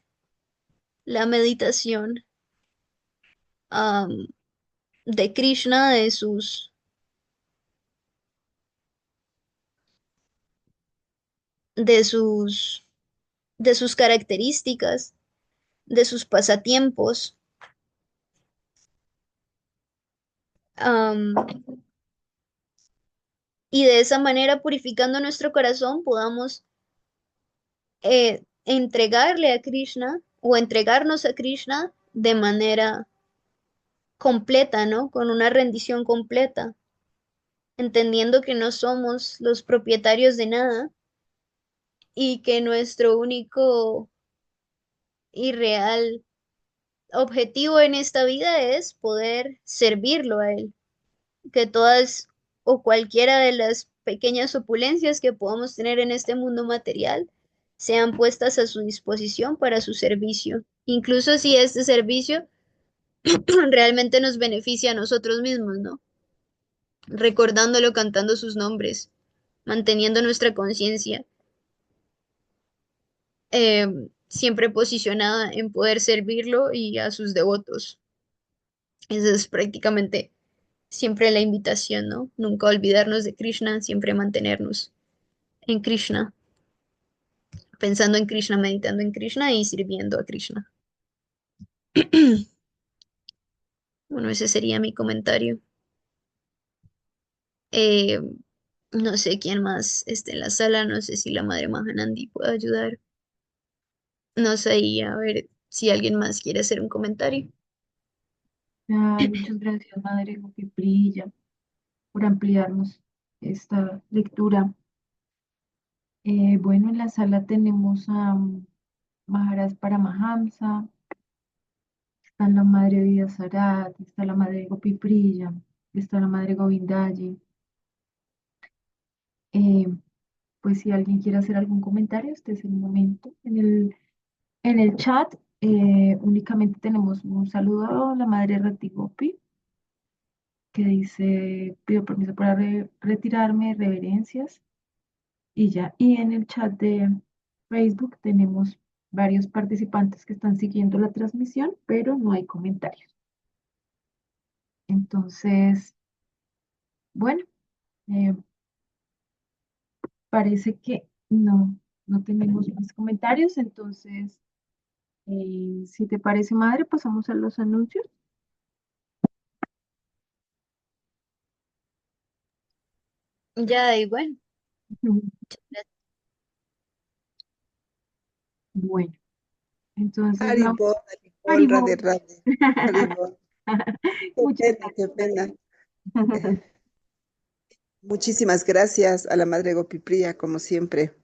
la meditación am, de Krishna, de sus, de sus características, de sus pasatiempos, am, y de esa manera, purificando nuestro corazón, podamos entregarle a Krishna o entregarnos a Krishna de manera completa, ¿no? Con una rendición completa, entendiendo que no somos los propietarios de nada y que nuestro único y real objetivo en esta vida es poder servirlo a Él, que todas o cualquiera de las pequeñas opulencias que podamos tener en este mundo material sean puestas a su disposición para su servicio, incluso si este servicio realmente nos beneficia a nosotros mismos, ¿no? Recordándolo, cantando sus nombres, manteniendo nuestra conciencia eh, siempre posicionada en poder servirlo y a sus devotos. Esa es prácticamente siempre la invitación, ¿no? Nunca olvidarnos de Krishna, siempre mantenernos en Krishna, pensando en Krishna, meditando en Krishna y sirviendo a Krishna. Bueno, ese sería mi comentario. Eh, no sé quién más esté en la sala, no sé si la madre Mahanandi puede ayudar. No sé, y a ver si alguien más quiere hacer un comentario. Ay, muchas gracias, Madre Gopi Priya, por ampliarnos esta lectura. Bueno, en la sala tenemos a Maharaj Paramahamsa, está la Madre Vida Sarat, está la Madre Gopi Priya, está la Madre Govindaji. Eh, pues si alguien quiere hacer algún comentario, este es el momento. En el chat únicamente tenemos un saludo a la Madre Rati Gopi, que dice, pido permiso para retirarme, reverencias, y ya. Y en el chat de Facebook tenemos varios participantes que están siguiendo la transmisión, pero no hay comentarios. Entonces, bueno, eh, parece que no tenemos más comentarios. Entonces, si te parece, madre, pasamos a los anuncios. Ya, y bueno, Bueno, entonces Haribol, vamos. Haribol, Radhe Haribol. Radhe, Haribol. Qué Muchas pena, qué pena. gracias. Muchísimas gracias a la Madre Gopipriya, como siempre,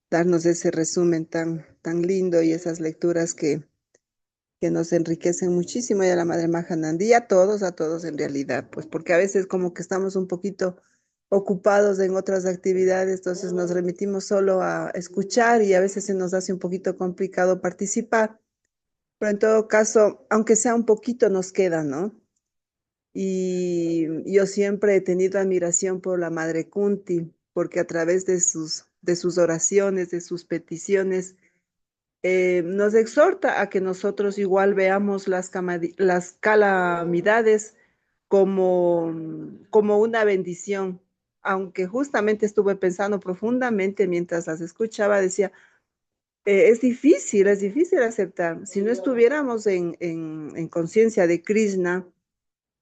darnos ese resumen tan lindo y esas lecturas que nos enriquecen muchísimo, y a la Madre Mahanandi y a todos en realidad, pues porque a veces como que estamos un poquito ocupados en otras actividades, entonces nos remitimos solo a escuchar y a veces se nos hace un poquito complicado participar, pero en todo caso, aunque sea un poquito, nos queda, ¿no? Y yo siempre he tenido admiración por la Madre Kunti, porque a través de sus oraciones, de sus peticiones, nos exhorta a que nosotros igual veamos las calamidades como, como una bendición. Aunque justamente estuve pensando profundamente mientras las escuchaba, decía, es difícil aceptar. Si no estuviéramos en conciencia de Krishna,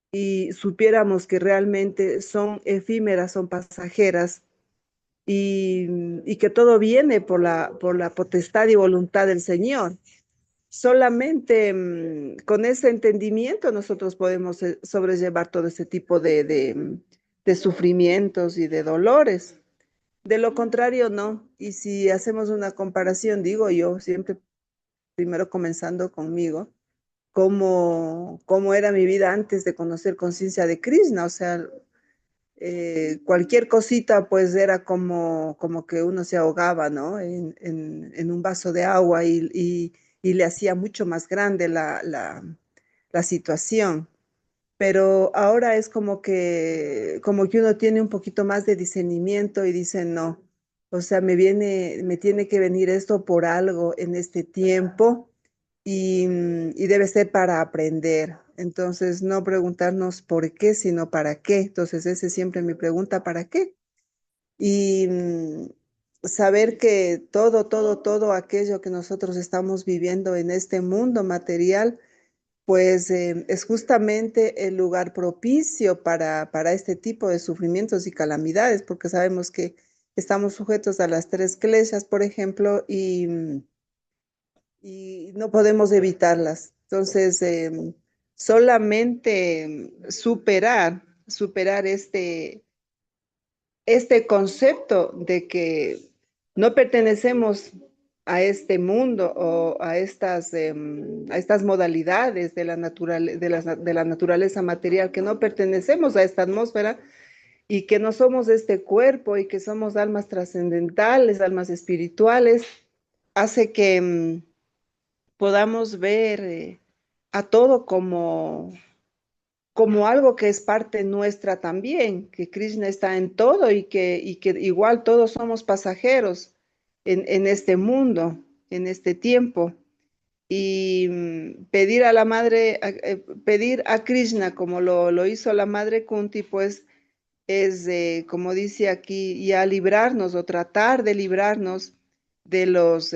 y supiéramos que realmente son efímeras, son pasajeras y que todo viene por la potestad y voluntad del Señor. Solamente con ese entendimiento nosotros podemos sobrellevar todo ese tipo de sufrimientos y de dolores. De lo contrario, no. Y si hacemos una comparación, digo yo, siempre primero comenzando conmigo, cómo era mi vida antes de conocer conciencia de Krishna, o sea, cualquier cosita pues era como que uno se ahogaba, ¿no? En un vaso de agua y le hacía mucho más grande la situación. pero ahora es como que uno tiene un poquito más de discernimiento y dice, no, o sea, me tiene que venir esto por algo en este tiempo y debe ser para aprender. Entonces, no preguntarnos por qué, sino para qué. Entonces, esa es siempre mi pregunta, ¿para qué? Y saber que todo aquello que nosotros estamos viviendo en este mundo material, pues es justamente el lugar propicio para este tipo de sufrimientos y calamidades, porque sabemos que estamos sujetos a las tres kleshas, por ejemplo, y no podemos evitarlas. Entonces, solamente superar este concepto de que no pertenecemos a este mundo o a estas modalidades de de la naturaleza material, que no pertenecemos a esta atmósfera y que no somos este cuerpo y que somos almas trascendentales, almas espirituales, hace que podamos ver a todo como algo que es parte nuestra también, que Krishna está en todo y que igual todos somos pasajeros en este mundo, en este tiempo. Y pedir a la madre, pedir a Krishna como lo hizo la madre Kunti, pues es, como dice aquí, ya librarnos o tratar de librarnos de los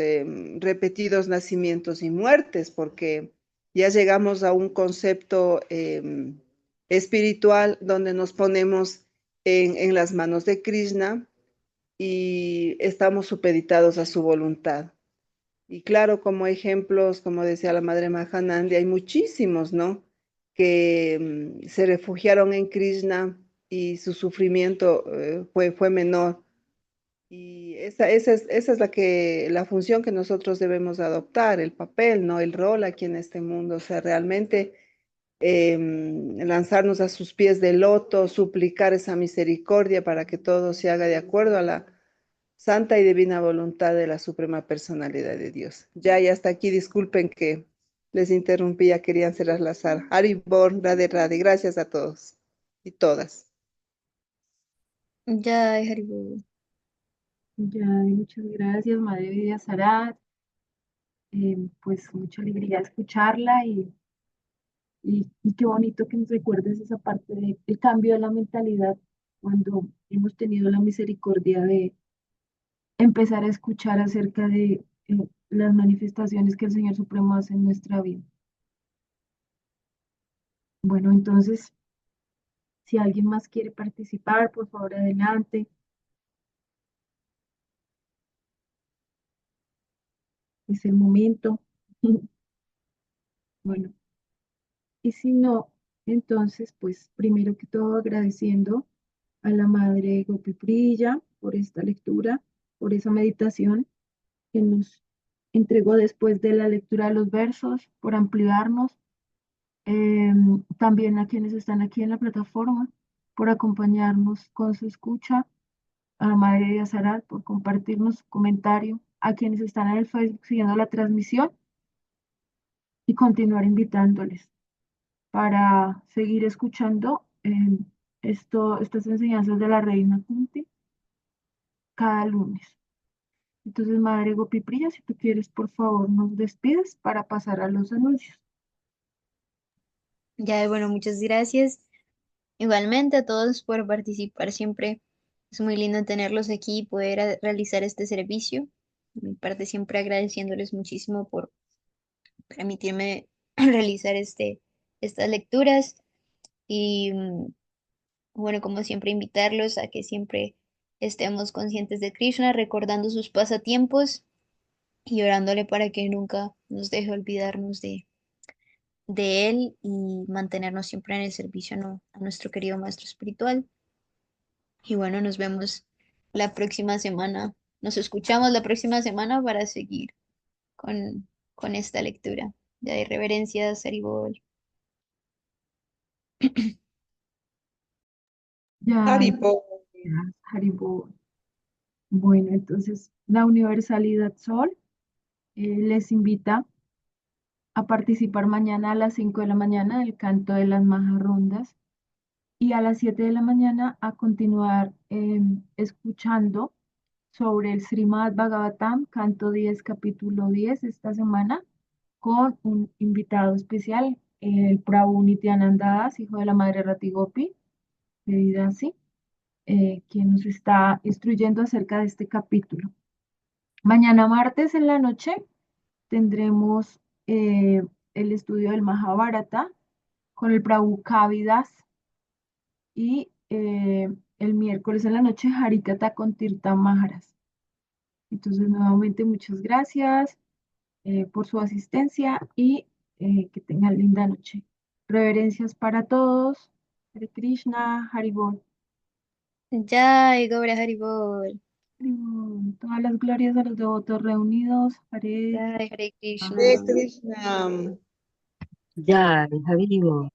repetidos nacimientos y muertes, porque ya llegamos a un concepto espiritual donde nos ponemos en las manos de Krishna y estamos supeditados a su voluntad. Y claro, como ejemplos, como decía la madre Mahanandi, hay muchísimos, ¿no? Que se refugiaron en Krishna y su sufrimiento fue menor. Y esa es la función que nosotros debemos adoptar, el papel, ¿no? El rol aquí en este mundo. O sea, realmente lanzarnos a sus pies de loto, suplicar esa misericordia para que todo se haga de acuerdo a la santa y divina voluntad de la suprema personalidad de Dios. Ya hasta aquí, disculpen que les interrumpí, ya querían cerrar la sala. Haribol, Radhe Radhe, gracias a todos y todas. Ya, Haribo. Ya, muchas gracias, Madre Vida Sarat. Pues mucha alegría escucharla y qué bonito que nos recuerdes esa parte del cambio de la mentalidad cuando hemos tenido la misericordia de empezar a escuchar acerca de las manifestaciones que el Señor Supremo hace en nuestra vida. Bueno, entonces, si alguien más quiere participar, por favor, adelante. Es el momento. Bueno, y si no, entonces, pues primero que todo agradeciendo a la Madre Gopi Priya por esta lectura, por esa meditación que nos entregó después de la lectura de los versos, por ampliarnos, también a quienes están aquí en la plataforma, por acompañarnos con su escucha, a la Madre de Azarat por compartirnos su comentario, a quienes están en el Facebook siguiendo la transmisión y continuar invitándoles para seguir escuchando estas enseñanzas de la Reina Kunti cada lunes. Entonces, Madre Gopi Priya, si tú quieres, por favor, nos despides para pasar a los anuncios. Ya, bueno, muchas gracias. Igualmente a todos por participar siempre. Es muy lindo tenerlos aquí y poder realizar este servicio. De mi parte, siempre agradeciéndoles muchísimo por permitirme realizar estas lecturas. Y bueno, como siempre, invitarlos a que siempre estemos conscientes de Krishna, recordando sus pasatiempos y orándole para que nunca nos deje olvidarnos de él y mantenernos siempre en el servicio a nuestro querido Maestro Espiritual. Y bueno, nos vemos la próxima semana. Nos escuchamos la próxima semana para seguir con esta lectura. De reverencias, Haribol. Ya, Haribol. gracias, Haribo. Bueno, entonces la Universalidad Sol les invita a participar mañana a las 5 de la mañana del canto de las majarrondas y a las 7 de la mañana a continuar escuchando sobre el Srimad Bhagavatam, canto 10, capítulo 10 esta semana, con un invitado especial, el Prabhu Nityananda Das, hijo de la madre Rati Gopi, de Vidasi, quien nos está instruyendo acerca de este capítulo. Mañana martes en la noche tendremos el estudio del Mahabharata con el Prabhu Kavidas y el miércoles en la noche Harikata con Tirtha Maharaj. Entonces, nuevamente, muchas gracias por su asistencia y que tengan linda noche. Reverencias para todos. Hare Krishna, Haribol. Jai Gaura Haribol. Haribol. Todas las glorias a los devotos reunidos. Hare Jai Hare Hare Krishna. Krishna. Ya, Javi, Haribol.